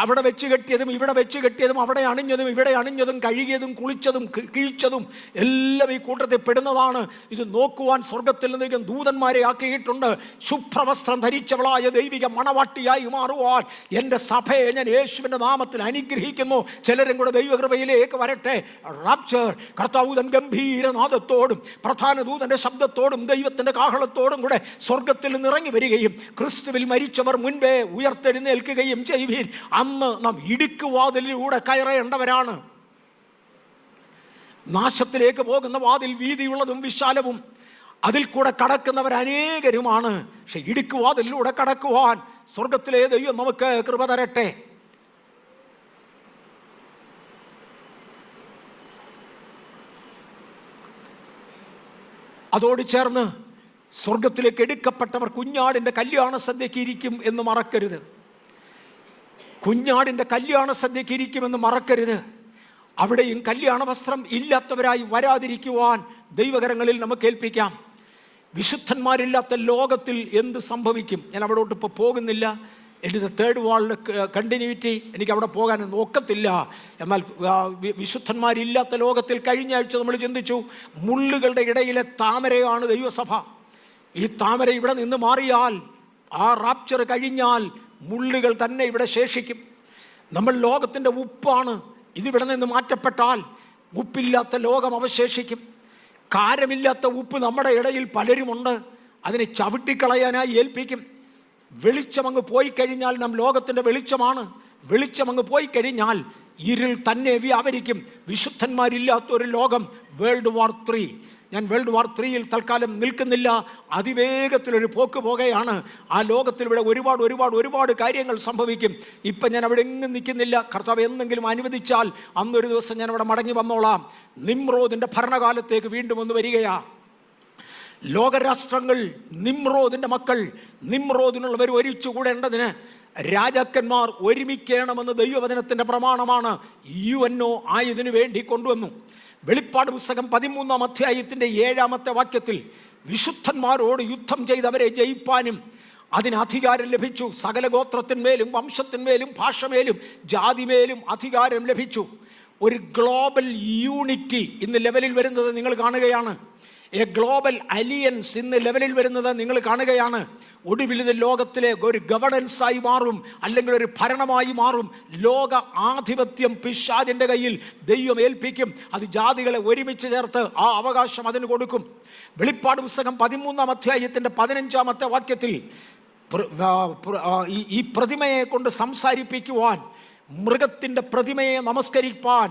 അവിടെ വെച്ച് കെട്ടിയതും ഇവിടെ വെച്ച് കെട്ടിയതും അവിടെ അണിഞ്ഞതും ഇവിടെ അണിഞ്ഞതും കഴുകിയതും കുളിച്ചതും കിഴിച്ചതും എല്ലാം ഈ കൂട്ടത്തിൽ പെടുന്നതാണ്. ഇത് നോക്കുവാൻ സ്വർഗത്തിൽ നിന്ന് ദൂതന്മാരെ ആക്കിയിട്ടുണ്ട്. ശുഭ്രവസ്ത്രം ധരിച്ചവളായ ദൈവിക മണവാട്ടിയായി മാറുവാൻ എൻ്റെ സഭയെ ഞാൻ യേശുവിൻ്റെ നാമത്തിൽ അനുഗ്രഹിക്കുന്നു. ചിലരും കൂടെ ദൈവകൃപയിലേക്ക് വരട്ടെ. റാപ്ചർ, കർത്താവൂതൻ ഗംഭീരനാദത്തോടും പ്രധാന ദൂതൻ്റെ ശബ്ദത്തോടും ദൈവത്തിൻ്റെ കാഹളത്തോടും കൂടെ സ്വർഗത്തിൽ നിന്ന് ഇറങ്ങി വരികയും ക്രിസ്തുവിൽ മരിച്ചവർ മുൻപേ ഉയർത്തെഴുന്നേൽക്കുകയും ചെയ്യുവീൻ. അന്ന് നാം ഇടുക്കുവാതിലൂടെ കയറേണ്ടവരാണ്. നാശത്തിലേക്ക് പോകുന്ന വാതിൽ വീതിയുള്ളതും വിശാലവും, അതിൽ കൂടെ കടക്കുന്നവർ അനേകരുമാണ്. പക്ഷെ ഇടുക്കുവാതിലൂടെ കടക്കുവാൻ സ്വർഗത്തിലെ ദൈവം നമുക്ക് കൃപ തരട്ടെ. അതോട് ചേർന്ന് സ്വർഗത്തിലേക്ക് എടുക്കപ്പെട്ടവർ കുഞ്ഞാടിൻ്റെ കല്യാണ സദ്യക്ക് ഇരിക്കും എന്ന് മറക്കരുത്. കുഞ്ഞാടിൻ്റെ കല്യാണ സദ്യക്ക് ഇരിക്കുമെന്ന് മറക്കരുത്. അവിടെയും കല്യാണ വസ്ത്രം ഇല്ലാത്തവരായി വരാതിരിക്കുവാൻ ദൈവകരങ്ങളിൽ നമുക്ക് ഏൽപ്പിക്കാം. വിശുദ്ധന്മാരില്ലാത്ത ലോകത്തിൽ എന്ത് സംഭവിക്കും? ഞാൻ അവിടോട്ട് ഇപ്പോൾ പോകുന്നില്ല. എൻ്റെ തേർഡ് വാളിൽ കണ്ടിന്യൂറ്റി എനിക്ക് അവിടെ പോകാൻ നോക്കത്തില്ല. എന്നാൽ വിശുദ്ധന്മാരില്ലാത്ത ലോകത്തിൽ കഴിഞ്ഞ ആഴ്ച നമ്മൾ ചിന്തിച്ചു, മുള്ളുകളുടെ ഇടയിലെ താമരയാണ് ദൈവസഭ. ഈ താമര ഇവിടെ നിന്ന് മാറിയാൽ, ആ റാപ്ചർ കഴിഞ്ഞാൽ മുള്ളുകൾ തന്നെ ഇവിടെ ശേഷിക്കും. നമ്മൾ ലോകത്തിൻ്റെ ഉപ്പാണ്. ഇതിവിടെ നിന്ന് മാറ്റപ്പെട്ടാൽ ഉപ്പില്ലാത്ത ലോകം അവശേഷിക്കും. കാരമില്ലാത്ത ഉപ്പ് നമ്മുടെ ഇടയിൽ പലരുമുണ്ട്. അതിനെ ചവിട്ടിക്കളയാനായി ഏൽപ്പിക്കും. വെളിച്ചമങ്ങ് പോയി കഴിഞ്ഞാൽ നാം ലോകത്തിൻ്റെ വെളിച്ചമാണ്. വെളിച്ചമങ്ങ് പോയി കഴിഞ്ഞാൽ ഇരുൾ തന്നെ വ്യാപരിക്കും. വിശുദ്ധന്മാരില്ലാത്തൊരു ലോകം. World war 3. ഞാൻ വേൾഡ് വാർ 3-യിൽ തൽക്കാലം നിൽക്കുന്നില്ല. അതിവേഗത്തിലൊരു പോക്ക് പോകുകയാണ്. ആ ലോകത്തിൽ ഇവിടെ ഒരുപാട് കാര്യങ്ങൾ സംഭവിക്കും. ഇപ്പം ഞാൻ അവിടെ എങ്ങും നിൽക്കുന്നില്ല. കർത്താവ് എന്തെങ്കിലും അനുവദിച്ചാൽ അന്നൊരു ദിവസം ഞാൻ അവിടെ മടങ്ങി വന്നോളാം. നിമ്രോദിൻ്റെ ഭരണകാലത്തേക്ക് വീണ്ടും ഒന്ന് വരികയാ. ലോകരാഷ്ട്രങ്ങൾ, നിമ്രോദിൻ്റെ മക്കൾ, നിമ്രോദിനുള്ളവർ ഒരുമിച്ച് കൂടേണ്ടതിന് രാജാക്കന്മാർ ഒരുമിക്കണമെന്ന് ദൈവവചനത്തിൻ്റെ പ്രമാണമാണ്. UNO ആയതിനു വേണ്ടി കൊണ്ടുവന്നു. വെളിപ്പാട് പുസ്തകം 13-ാം അധ്യായത്തിൻ്റെ 7-ാമത്തെ വാക്യത്തിൽ വിശുദ്ധന്മാരോട് യുദ്ധം ചെയ്തവരെ ജയിപ്പാനും അതിന് അധികാരം ലഭിച്ചു. സകല ഗോത്രത്തിന്മേലും വംശത്തിന്മേലും ഭാഷമേലും ജാതിമേലും അധികാരം ലഭിച്ചു. ഒരു ഗ്ലോബൽ യൂണിറ്റി ഇന്ന് ലെവലിൽ വരുന്നത് നിങ്ങൾ കാണുകയാണ്. എ ഗ്ലോബൽ അലിയൻസ് ഇന്ന് ലെവലിൽ വരുന്നത് നിങ്ങൾ കാണുകയാണ്. ഒടുവിൽ ഇത് ലോകത്തിലെ ഒരു ഗവർണൻസായി മാറും, അല്ലെങ്കിൽ ഒരു ഭരണമായി മാറും. ലോക ആധിപത്യം പിശാചിൻ്റെ കയ്യിൽ ദൈവം ഏൽപ്പിക്കും. അത് ജാതികളെ ഒരുമിച്ച് ചേർത്ത് ആ അവകാശം അതിന് കൊടുക്കും. വെളിപ്പാട് പുസ്തകം 13-ാം അധ്യായത്തിൻ്റെ 15-ാമത്തെ വാക്യത്തിൽ ഈ പ്രതിമയെ കൊണ്ട് സംസാരിപ്പിക്കുവാൻ, മൃഗത്തിൻ്റെ പ്രതിമയെ നമസ്കരിപ്പാൻ,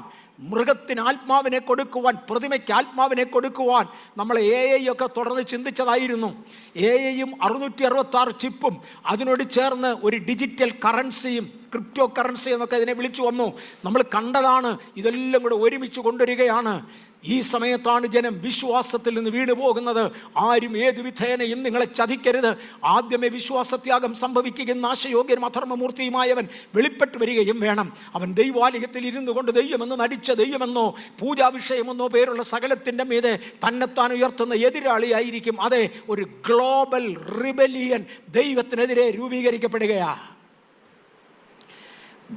മൃഗത്തിന് ആത്മാവിനെ കൊടുക്കുവാൻ, പ്രതിമയ്ക്ക് ആത്മാവിനെ കൊടുക്കുവാൻ നമ്മൾ AI ഒക്കെ തുടർന്ന് ചിന്തിച്ചതായിരുന്നു. AI-യും 666 ചിപ്പും അതിനോട് ചേർന്ന് ഒരു ഡിജിറ്റൽ കറൻസിയും ക്രിപ്റ്റോ കറൻസി എന്നൊക്കെ ഇതിനെ വിളിച്ചു വന്നു. നമ്മൾ കണ്ടതാണ്. ഇതെല്ലാം കൂടെ ഒരുമിച്ച് കൊണ്ടുവരികയാണ്. ഈ സമയത്താണ് ജനം വിശ്വാസത്തിൽ നിന്ന് വീണു പോകുന്നത്. ആരും ഏതു വിധേനയും നിങ്ങളെ ചതിക്കരുത്. ആദ്യമേ വിശ്വാസത്യാഗം സംഭവിക്കുകയും നാശയോഗ്യനും അധർമ്മമൂർത്തിയുമായവൻ വെളിപ്പെട്ടു വരികയും വേണം. അവൻ ദൈവാലയത്തിൽ ഇരുന്നു കൊണ്ട് ദൈവമെന്ന് നടിച്ച ദൈവമെന്നോ പൂജാ വിഷയമെന്നോ പേരുള്ള സകലത്തിൻ്റെ മീതെ തന്നെത്താൻ ഉയർത്തുന്ന എതിരാളിയായിരിക്കും. അതെ, ഒരു ഗ്ലോബൽ റിബലിയൻ ദൈവത്തിനെതിരെ രൂപീകരിക്കപ്പെടുകയാണ്.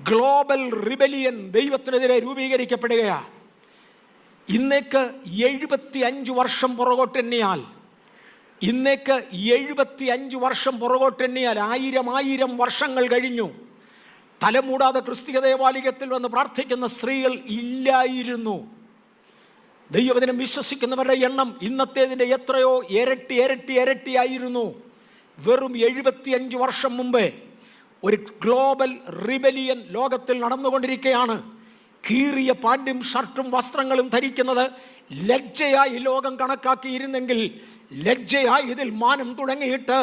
ഗ്ലോബൽ റിബലിയൻ ദൈവത്തിനെതിരെ രൂപീകരിക്കപ്പെടുകയാണ്. ഇന്നേക്ക് 75 വർഷം പുറകോട്ടെണ്ണിയാൽ 75 വർഷം പുറകോട്ടെണ്ണിയാൽ 1000 വർഷങ്ങൾ കഴിഞ്ഞു. തലമൂടാതെ ക്രിസ്തീയ ദേവാലയത്തിൽ വന്ന് പ്രാർത്ഥിക്കുന്ന സ്ത്രീകൾ ഇല്ലായിരുന്നു. ദൈവവചനം വിശ്വസിക്കുന്നവരുടെ എണ്ണം ഇന്നത്തേതിൻ്റെ എത്രയോ ഇരട്ടിയായിരുന്നു. വെറും 75 വർഷം മുമ്പേ ഒരു ഗ്ലോബൽ റിബലിയൻ ലോകത്തിൽ നടന്നുകൊണ്ടിരിക്കുകയാണ്. കീറിയ പാൻറ്റും ഷർട്ടും വസ്ത്രങ്ങളും ധരിക്കുന്നത് ലജ്ജയായി ലോകം കണക്കാക്കിയിരുന്നെങ്കിൽ, ലജ്ജയായി ഇതിൽ മാനം തുടങ്ങിയിട്ട്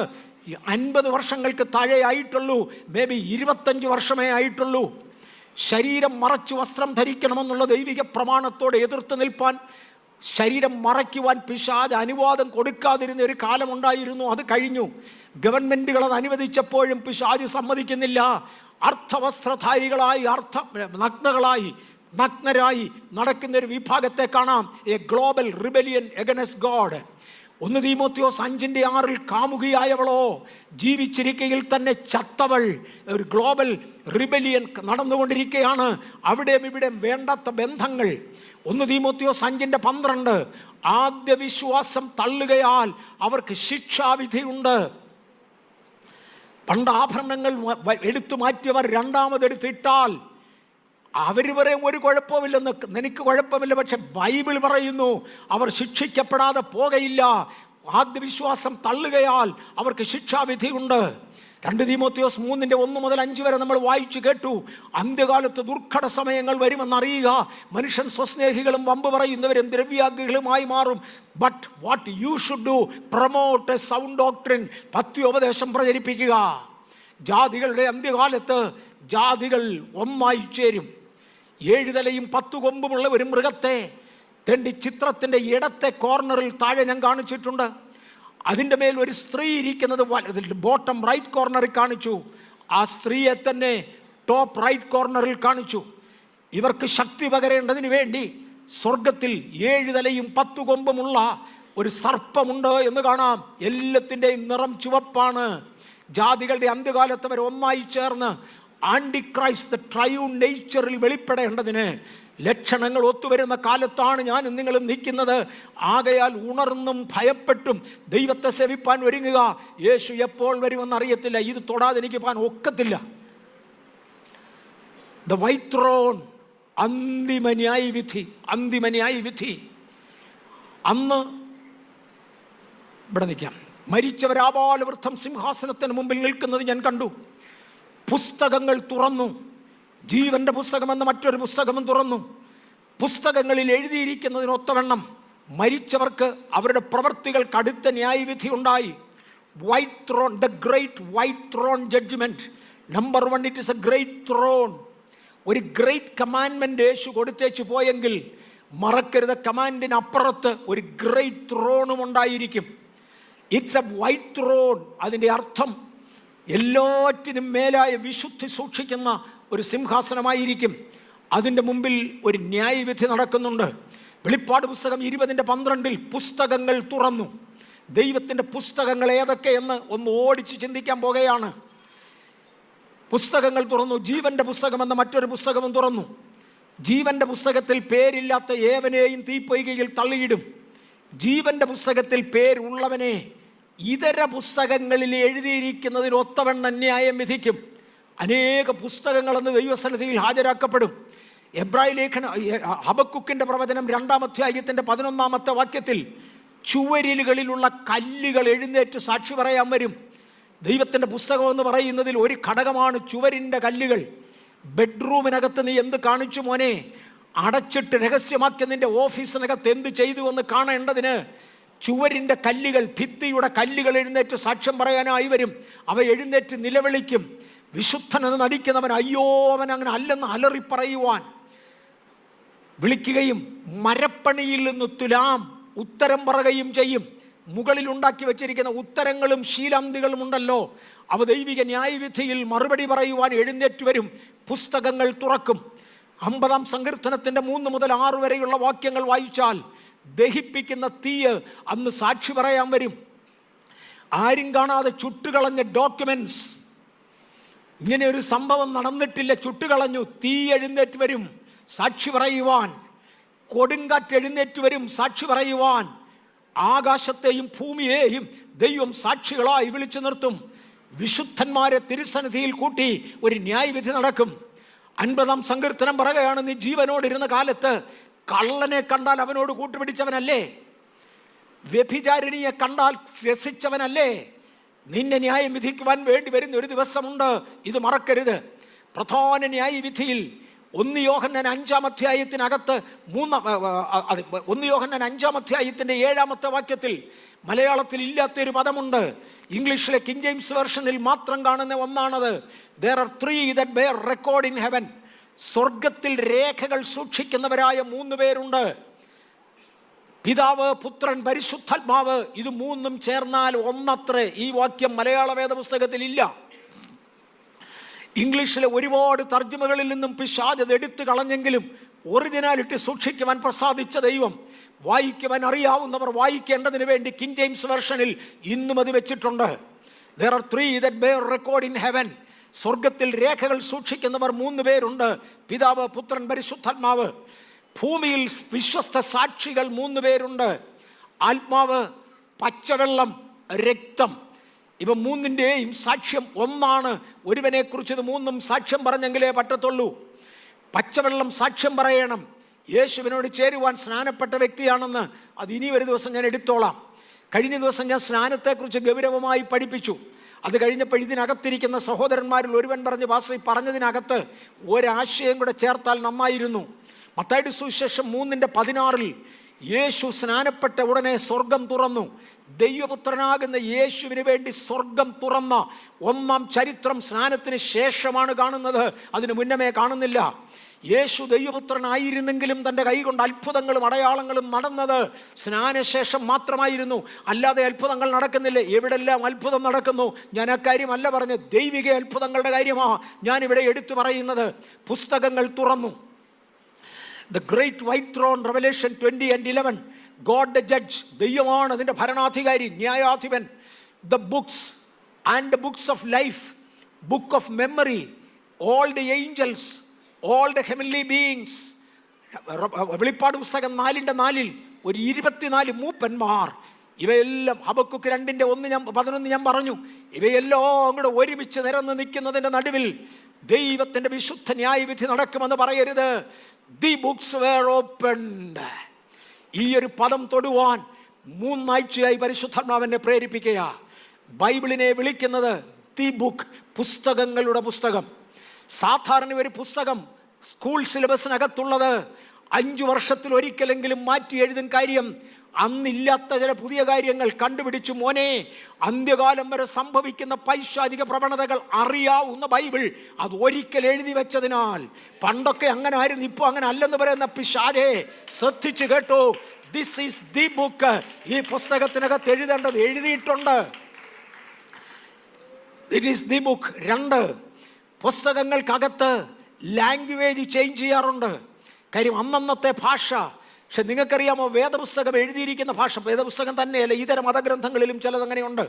50 വർഷങ്ങൾക്ക് താഴെയായിട്ടുള്ളൂ. മേ ബി 25 വർഷമേ ആയിട്ടുള്ളൂ. ശരീരം മറച്ചു വസ്ത്രം ധരിക്കണമെന്നുള്ള ദൈവിക പ്രമാണത്തോട് എതിർത്ത് നിൽപ്പാൻ, ശരീരം മറയ്ക്കുവാൻ പിശാച് അനുവാദം കൊടുക്കാതിരുന്ന ഒരു കാലമുണ്ടായിരുന്നു. അത് കഴിഞ്ഞു. ഗവൺമെൻറ്റുകൾ അത് അനുവദിച്ചപ്പോഴും പിശാച് സമ്മതിക്കുന്നില്ല. അർത്ഥവസ്ത്രധാരികളായി നഗ്നരായി നടക്കുന്ന ഒരു വിഭാഗത്തെ കാണാം. A global rebellion against God. 1 തീമോത്തിയോസ് 5:6 കാമുകിയായവളോ ജീവിച്ചിരിക്കയിൽ തന്നെ ചത്തവൾ. ഒരു ഗ്ലോബൽ റിബലിയൻ നടന്നുകൊണ്ടിരിക്കുകയാണ്. അവിടെയും ഇവിടെയും വേണ്ടാത്ത ബന്ധങ്ങൾ. 1 തീമോത്തിയോസ് 5:12 ആദ്യ വിശ്വാസം തള്ളുകയാൽ അവർക്ക് ശിക്ഷാവിധിയുണ്ട്. പണ്ട് ആഭരണങ്ങൾ എടുത്തു മാറ്റിയവർ രണ്ടാമതെടുത്തിട്ടാൽ അവർ പറയും ഒരു കുഴപ്പമില്ലെന്ന്, നിനക്ക് കുഴപ്പമില്ല. പക്ഷെ ബൈബിൾ പറയുന്നു അവർ ശിക്ഷിക്കപ്പെടാതെ പോകയില്ല. ആദ്യ വിശ്വാസം തള്ളുകയാൽ അവർക്ക് ശിക്ഷാവിധിയുണ്ട്. 2 തീമോത്തിയോസ് 3:1-5 വരെ നമ്മൾ വായിച്ചു കേട്ടു. അന്ത്യകാലത്ത് ദുർഘട സമയങ്ങൾ വരുമെന്നറിയുക. മനുഷ്യൻ സ്വസ്നേഹികളും വമ്പ് പറയുന്നവരും ദ്രവ്യാഗ്രഹികളുമായി മാറും. But what you should do, promote a sound doctrine. പത്യോപദേശം പ്രചരിപ്പിക്കുക. ജാതികളുടെ അന്ത്യകാലത്ത് ജാതികൾ ഒന്നായി ചേരും. 7 തലയും 10 കൊമ്പുമുള്ള ഒരു മൃഗത്തെ തെണ്ടി ചിത്രത്തിൻ്റെ ഇടത്തെ കോർണറിൽ താഴെ ഞാൻ കാണിച്ചിട്ടുണ്ട്. അതിൻ്റെ മേൽ ഒരു സ്ത്രീ ഇരിക്കുന്നത് ബോട്ടം റൈറ്റ് കോർണറിൽ കാണിച്ചു. ആ സ്ത്രീയെ തന്നെ ടോപ്പ് റൈറ്റ് കോർണറിൽ കാണിച്ചു. ഇവർക്ക് ശക്തി പകരേണ്ടതിന് വേണ്ടി സ്വർഗത്തിൽ 7 തലയും 10 കൊമ്പുമുള്ള ഒരു സർപ്പമുണ്ട് എന്ന് കാണാം. എല്ലാത്തിൻ്റെയും നിറം ചുവപ്പാണ്. ജാതികളുടെ അന്ത്യകാലത്ത് അവർ ഒന്നായി ചേർന്ന് ആൻറ്റിക്രൈസ്റ്റ് ദ ട്രയൂൺ നേച്ചറിൽ വെളിപ്പെടേണ്ടതിന് ലക്ഷണങ്ങൾ ഒത്തുവരുന്ന കാലത്താണ് ഞാൻ നിങ്ങളും നിൽക്കുന്നത്. ആകയാൽ ഉണർന്നും ഭയപ്പെട്ടും ദൈവത്തെ സേവിപ്പാൻ ഒരുങ്ങുക. യേശു എപ്പോൾ വരുമെന്നറിയത്തില്ല. ഇത് തൊടാതെ എനിക്ക് പോകാൻ ഒക്കത്തില്ല. ദ വൈറ്റ് ത്രോൺ, അന്തിമ ന്യായവിധി. അന്ന് ഇവിടെ നിൽക്കാം. മരിച്ചവരാപാലവൃദ്ധം സിംഹാസനത്തിന് മുമ്പിൽ നിൽക്കുന്നത് ഞാൻ കണ്ടു. പുസ്തകങ്ങൾ തുറന്നു. ജീവന്റെ പുസ്തകമെന്ന മറ്റൊരു പുസ്തകവും തുറന്നു. പുസ്തകങ്ങളിൽ എഴുതിയിരിക്കുന്നതിനൊത്തവണ്ണം മരിച്ചവർക്ക് അവരുടെ പ്രവൃത്തികൾക്ക് അടുത്ത ന്യായവിധി ഉണ്ടായി. White throne, the great white throne judgement. Number 1, it is a great throne. ഒരു ഗ്രേറ്റ് കമാൻഡ്മെന്റ് യേശു കൊടുത്തേച്ചു പോയെങ്കിൽ മറക്കരുത്, കമാൻഡിനപ്പുറത്ത് ഒരു ഗ്രേറ്റ് ത്രോണും ഉണ്ടായിരിക്കും. It's a white throne. അതിൻ്റെ അർത്ഥം എല്ലാറ്റിനും മേലായ വിശുദ്ധി സൂക്ഷിക്കുന്ന ഒരു സിംഹാസനമായിരിക്കും. അതിൻ്റെ മുമ്പിൽ ഒരു ന്യായവിധി നടക്കുന്നുണ്ട്. വെളിപ്പാട് പുസ്തകം 20:12 പുസ്തകങ്ങൾ തുറന്നു. ദൈവത്തിൻ്റെ പുസ്തകങ്ങൾ ഏതൊക്കെയെന്ന് ഒന്ന് ഓടിച്ച് ചിന്തിക്കാൻ പോകുകയാണ്. പുസ്തകങ്ങൾ തുറന്നു. ജീവന്റെ പുസ്തകമെന്ന മറ്റൊരു പുസ്തകവും തുറന്നു. ജീവന്റെ പുസ്തകത്തിൽ പേരില്ലാത്ത ഏവനെയും തീപ്പൊയ്കയിൽ തള്ളിയിടും. ജീവന്റെ പുസ്തകത്തിൽ പേരുള്ളവനെ ഇതര പുസ്തകങ്ങളിൽ എഴുതിയിരിക്കുന്നതിനൊത്തവണ്ണം ന്യായം വിധിക്കും. അനേക പുസ്തകങ്ങളെന്ന് ദൈവസന്നിധിയിൽ ഹാജരാക്കപ്പെടും. എബ്രായ ലേഖന ഹബക്കുക്കിൻ്റെ പ്രവചനം 2-ാം അധ്യായത്തിൻ്റെ 11-ാമത്തെ വാക്യത്തിൽ ചുവരിലുകളിലുള്ള കല്ലുകൾ എഴുന്നേറ്റ് സാക്ഷി പറയാൻ വരും. ദൈവത്തിൻ്റെ പുസ്തകം എന്ന് പറയുന്നതിൽ ഒരു ഘടകമാണ് ചുവരിൻ്റെ കല്ലുകൾ. ബെഡ്റൂമിനകത്ത് നീ എന്ത് കാണിച്ചു മോനെ, അടച്ചിട്ട് രഹസ്യമാക്കിയ നിൻ്റെ ഓഫീസിനകത്ത് എന്ത് ചെയ്തു എന്ന് കാണേണ്ടതിന് ചുവരിൻ്റെ കല്ലുകൾ, ഭിത്തിയുടെ കല്ലുകൾ എഴുന്നേറ്റ് സാക്ഷ്യം പറയാനായി വരും. അവ എഴുന്നേറ്റ് നിലവിളിക്കും. വിശുദ്ധനെന്ന് നടിക്കുന്നവൻ അയ്യോ അവൻ അങ്ങനെ അല്ലെന്ന് അലറിപ്പറയുവാൻ വിളിക്കുകയും മരപ്പണിയിൽ നിന്ന് തുലാം ഉത്തരം പറയുകയും ചെയ്യും. മുകളിൽ ഉണ്ടാക്കി വച്ചിരിക്കുന്ന ഉത്തരങ്ങളും ശീലാന്തികളും ഉണ്ടല്ലോ, അവ ദൈവിക ന്യായവിധിയിൽ മറുപടി പറയുവാൻ എഴുന്നേറ്റ് വരും. പുസ്തകങ്ങൾ തുറക്കും. 50-ാം സങ്കീർത്തനത്തിൻ്റെ 3 മുതൽ 6 വരെയുള്ള വാക്യങ്ങൾ വായിച്ചാൽ ദഹിപ്പിക്കുന്ന തീയ് അന്ന് സാക്ഷി പറയാൻ വരും. ആരും കാണാതെ ചുട്ടുകളഞ്ഞ ഡോക്യുമെന്റ്സ്, ഇങ്ങനെ ഒരു സംഭവം നടന്നിട്ടില്ല, ചുട്ടുകളഞ്ഞു. തീ എഴുന്നേറ്റ് വരും സാക്ഷി പറയുവാൻ. കൊടുങ്കാറ്റ് എഴുന്നേറ്റ് വരും സാക്ഷി പറയുവാൻ. ആകാശത്തെയും ഭൂമിയെയും ദൈവം സാക്ഷികളായി വിളിച്ചു നിർത്തും. വിശുദ്ധന്മാരെ തിരുസന്നിധിയിൽ കൂട്ടി ഒരു ന്യായവിധി നടക്കും. 50-ാം സങ്കീർത്തനം പറയുകയാണ്, നീ ജീവനോടിരുന്ന കാലത്ത് കള്ളനെ കണ്ടാൽ അവനോട് കൂട്ടുപിടിച്ചവനല്ലേ? വ്യഭിചാരിണിയെ കണ്ടാൽ രസിച്ചവനല്ലേ? നിന്നെ ന്യായം വിധിക്കുവാൻ വേണ്ടി വരുന്ന ഒരു ദിവസമുണ്ട്, ഇത് മറക്കരുത്. പ്രധാന ന്യായവിധിയിൽ 1 യോഹന്നാൻ 5-ാം അധ്യായത്തിനകത്ത് 1 യോഹന്നാൻ 5-ാം അധ്യായത്തിൻ്റെ 7-ാമത്തെ വാക്യത്തിൽ മലയാളത്തിൽ ഇല്ലാത്തൊരു പദമുണ്ട്. ഇംഗ്ലീഷിലെ കിങ് ജെയിംസ് വെർഷനിൽ മാത്രം കാണുന്ന ഒന്നാണത്. There are 3 that bear record in heaven. സ്വർഗത്തിൽ രേഖകൾ സൂക്ഷിക്കുന്നവരായ 3 പേരുണ്ട്. പിതാവ്, പുത്രൻ, പരിശുദ്ധാത്മാവ്. ഇത് 3ഉം ചേർന്നാൽ ഒന്നത്രേ. ഈ വാക്യം മലയാള വേദപുസ്തകത്തിൽ ഇല്ല. ഇംഗ്ലീഷിലെ ഒരുപാട് തർജ്ജമകളിൽ നിന്നും പിശാച് അത് എടുത്തു കളഞ്ഞെങ്കിലും ഒറിജിനാലിറ്റി സൂക്ഷിക്കുവാൻ പ്രസാദിച്ച ദൈവം, വായിക്കുവാൻ അറിയാവുന്നവർ വായിക്കേണ്ടതിന് വേണ്ടി കിങ് ജെയിംസ് വെർഷനിൽ ഇന്നും അത് വെച്ചിട്ടുണ്ട്. There are 3 that bear record in heaven. സ്വർഗത്തിൽ രേഖകൾ സൂക്ഷിക്കുന്നവർ 3 പേരുണ്ട്, പിതാവ്, പുത്രൻ, പരിശുദ്ധാത്മാവ്. ഭൂമിയിൽ വിശ്വസ്ത സാക്ഷികൾ 3 പേരുണ്ട്. ആത്മാവ്, പച്ചവെള്ളം, രക്തം. ഇവ 3ൻ്റെയും സാക്ഷ്യം ഒന്നാണ്. ഒരുവനെക്കുറിച്ച് ഇത് 3ഉം സാക്ഷ്യം പറഞ്ഞെങ്കിലേ പറ്റത്തുള്ളൂ. പച്ചവെള്ളം സാക്ഷ്യം പറയണം. യേശുവിനോട് ചേരുവാൻ സ്നാനപ്പെട്ട വ്യക്തിയാണെന്ന് അത് ഇനി ഒരു ദിവസം ഞാൻ എടുത്തോളാം. കഴിഞ്ഞ ദിവസം ഞാൻ സ്നാനത്തെക്കുറിച്ച് ഗൗരവമായി പഠിപ്പിച്ചു. അത് കഴിഞ്ഞപ്പോൾ ഇതിനകത്തിരിക്കുന്ന സഹോദരന്മാരിൽ ഒരുവൻ പറഞ്ഞു, പാസ്റ്റർ പറഞ്ഞതിനകത്ത് ഒരാശയം കൂടെ ചേർത്താൽ നന്നായിരുന്നു. മത്തായിയുടെ സുവിശേഷം 3:16 യേശു സ്നാനപ്പെട്ട ഉടനെ സ്വർഗം തുറന്നു. ദൈവപുത്രനാകുന്ന യേശുവിന് വേണ്ടി സ്വർഗം തുറന്ന 1-ാം ചരിത്രം സ്നാനത്തിന് ശേഷമാണ് കാണുന്നത്, അതിനു മുന്നമേ കാണുന്നില്ല. യേശു ദൈവപുത്രനായിരുന്നെങ്കിലും തൻ്റെ കൈകൊണ്ട് അത്ഭുതങ്ങളും അടയാളങ്ങളും നടന്നത് സ്നാനശേഷം മാത്രമായിരുന്നു. അല്ലാതെ അത്ഭുതങ്ങൾ നടക്കുന്നില്ല. എവിടെല്ലാം അത്ഭുതം നടക്കുന്നു, ഞാൻ അക്കാര്യമല്ല പറഞ്ഞ്, ദൈവിക അത്ഭുതങ്ങളുടെ കാര്യമാണ് ഞാനിവിടെ എടുത്തു പറയുന്നത്. പുസ്തകങ്ങൾ തുറന്നു. The great white throne, Revelation 20:11. God the judge, ദൈവമാണ് അതിൻ്റെ ഭരണാധികാരി, ന്യായാധിപൻ. The books and the books of life, book of memory, all the angels, all the heavenly beings. വെളിപ്പാട് പുസ്തകം 4:4 ഒരു 24 മൂപ്പന്മാർ. ഇവയെല്ലാം ഹബക്കുക്ക് 2:11 ഞാൻ പറഞ്ഞു. ഇവയെല്ലാം കൂടെ ഒരുമിച്ച് നിരന്ന് നിൽക്കുന്നതിൻ്റെ നടുവിൽ ദൈവത്തിൻ്റെ വിശുദ്ധ ന്യായവിധി നടക്കുമെന്ന് പറയരുത്. The books were opened. ഈ ഒരു പദം തൊടുവാൻ 3 ആഴ്ചയായി പരിശുദ്ധാത്മാവിനെ പ്രേരിപ്പിക്കുക. ബൈബിളിനെ വിളിക്കുന്നത് ദി ബുക്ക്, പുസ്തകങ്ങളുടെ പുസ്തകം. സാധാരണ ഒരു പുസ്തകം സ്കൂൾ സിലബസിനകത്തുള്ളത് 5 വർഷത്തിൽ ഒരിക്കലെങ്കിലും മാറ്റി എഴുതുന്ന കാര്യം. അന്നില്ലാത്ത ചില പുതിയ കാര്യങ്ങൾ കണ്ടുപിടിച്ചു. മോനെ, അന്ത്യകാലം വരെ സംഭവിക്കുന്ന പൈശാചിക പ്രവണതകൾ അറിയാവുന്ന ബൈബിൾ അത് ഒരിക്കൽ എഴുതി വെച്ചതിനാൽ, പണ്ടൊക്കെ അങ്ങനെ ആയിരുന്നു, ഇപ്പോൾ അങ്ങനെ അല്ലെന്ന് പറയുന്ന പിശാചേ, ശ്രദ്ധിച്ചു കേട്ടോ. This is the book. ഈ പുസ്തകത്തിനകത്ത് എഴുതേണ്ടത് എഴുതിയിട്ടുണ്ട്. It is the book. 2, പുസ്തകങ്ങൾക്കകത്ത് ലാംഗ്വേജ് ചേഞ്ച് ചെയ്യാറുണ്ട്. കാര്യം അന്നന്നത്തെ ഭാഷ. പക്ഷെ നിങ്ങൾക്കറിയാമോ, വേദപുസ്തകം എഴുതിയിരിക്കുന്ന ഭാഷ, വേദപുസ്തകം തന്നെയല്ല, ഇതര മതഗ്രന്ഥങ്ങളിലും ചിലതങ്ങനെയുണ്ട്.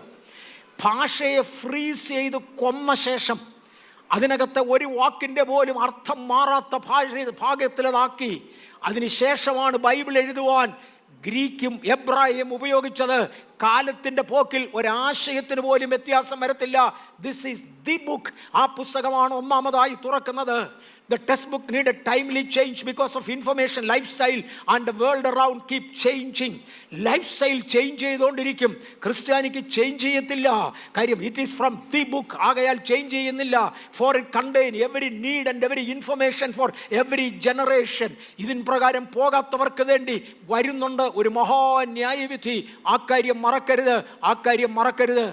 ഭാഷയെ ഫ്രീസ് ചെയ്ത് കൊന്ന ശേഷം അതിനകത്തെ ഒരു വാക്കിൻ്റെ പോലും അർത്ഥം മാറാത്ത ഭാഗത്തിലതാക്കി അതിനുശേഷമാണ് ബൈബിൾ എഴുതുവാൻ ഗ്രീക്കും എബ്രായും ഉപയോഗിച്ചത്. കാലത്തിൻ്റെ പോക്കിൽ ഒരാശയത്തിന് പോലും വ്യത്യാസം വരത്തില്ല. This is the book. ആ പുസ്തകമാണ് ഒന്നാമതായി തുറക്കുന്നത്. The textbook need a timely change because of information, lifestyle and the world around keep changing. Lifestyle change ചെയ്തുകൊണ്ടിരിക്കും. ക്രിസ്ത്യാനിക്ക് ചേഞ്ച് ചെയ്യത്തില്ല. കാര്യം it is from the book. ആകയാൽ ചേഞ്ച് ചെയ്യുന്നില്ല. For it contain every need and every information for every generation. ഇതിൻ പ്രകാരം പോകാത്തവർക്ക് വേണ്ടി വരുന്നുണ്ട് ഒരു മഹാന്യായവിധി. ആ കാര്യം മറക്കരുത്.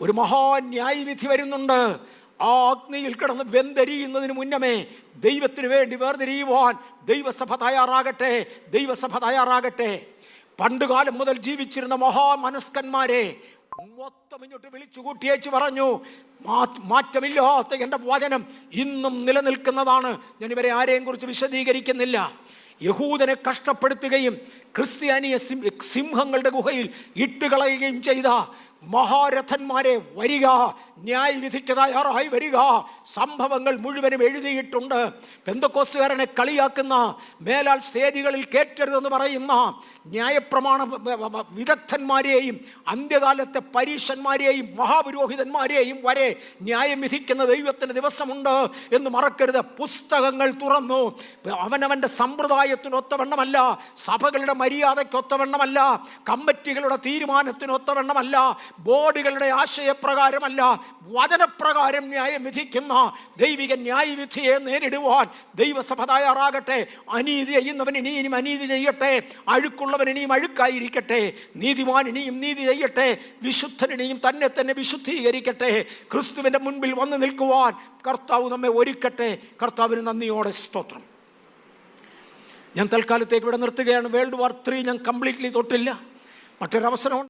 ഒരു മഹാന്യായവിധി വരുന്നുണ്ട്. ആ അഗ്നിയിൽ കിടന്ന് വെന്തെരിയുന്നതിന് മുന്നമേ ദൈവത്തിന് വേണ്ടി വേർതിരിയുവാൻ ദൈവസഭ തയ്യാറാകട്ടെ, ദൈവസഭ തയ്യാറാകട്ടെ. പണ്ടുകാലം മുതൽ ജീവിച്ചിരുന്ന മഹാമനസ്കന്മാരെ മൊത്തം ഇങ്ങോട്ട് വിളിച്ചു കൂട്ടിയേച്ച് പറഞ്ഞു, മാറ്റമില്ലാത്ത എൻ്റെ വചനം ഇന്നും നിലനിൽക്കുന്നതാണ്. ഞാൻ ഇവരെ ആരെയും കുറിച്ച് വിശദീകരിക്കുന്നില്ല. യഹൂദനെ കഷ്ടപ്പെടുത്തുകയും ക്രിസ്ത്യാനിയെ സിംഹങ്ങളുടെ ഗുഹയിൽ ഇട്ടുകളയുകയും ചെയ്ത മഹാരഥന്മാരെ വരിക, ന്യായവിധിക്ക് തയ്യാറായി വരിക. സംഭവങ്ങൾ മുഴുവനും എഴുതിയിട്ടുണ്ട്. പെന്തക്കോസ്തുകാരനെ കളിയാക്കുന്ന, മേലാൽ സ്റ്റേജുകളിൽ കേറ്റരുതെന്ന് പറയുന്ന ന്യായപ്രമാണ വിദഗ്ധന്മാരെയും അന്ത്യകാലത്തെ പരീശന്മാരെയും മഹാപുരോഹിതന്മാരെയും വരെ ന്യായം വിധിക്കുന്ന ദൈവത്തിന് ദിവസമുണ്ട് എന്ന് മറക്കരുത്. പുസ്തകങ്ങൾ തുറന്നു. അവനവൻ്റെ സമ്പ്രദായത്തിനൊത്തവണ്ണമല്ല, സഭകളുടെ മര്യാദയ്ക്കൊത്തവണ്ണമല്ല, കമ്മിറ്റികളുടെ തീരുമാനത്തിനൊത്തവണ്ണമല്ല, ബോർഡുകളുടെ ആശയപ്രകാരമല്ല, വചനപ്രകാരം ന്യായം വിധിക്കുന്ന ദൈവിക ന്യായവിധിയെ നേരിടുവാൻ ദൈവസഭ തയ്യാറാകട്ടെ. അനീതി ചെയ്യുന്നവൻ ഇനിയും അനീതി ചെയ്യട്ടെ, അഴുക്കുള്ളവൻ ഇനിയും അഴുക്കായിരിക്കട്ടെ, നീതിമാൻ ഇനിയും നീതി ചെയ്യട്ടെ, വിശുദ്ധൻ ഇനിയും തന്നെ വിശുദ്ധീകരിക്കട്ടെ. ക്രിസ്തുവിൻ്റെ മുൻപിൽ വന്നു നിൽക്കുവാൻ കർത്താവ് നമ്മെ ഒരുക്കട്ടെ. കർത്താവിന് നന്ദിയോടെ സ്തോത്രം. ഞാൻ തൽക്കാലത്തേക്ക് ഇവിടെ നിർത്തുകയാണ്. വേൾഡ് വാർ 3 ഞാൻ കംപ്ലീറ്റ്ലി തൊട്ടില്ല. മറ്റൊരവസരം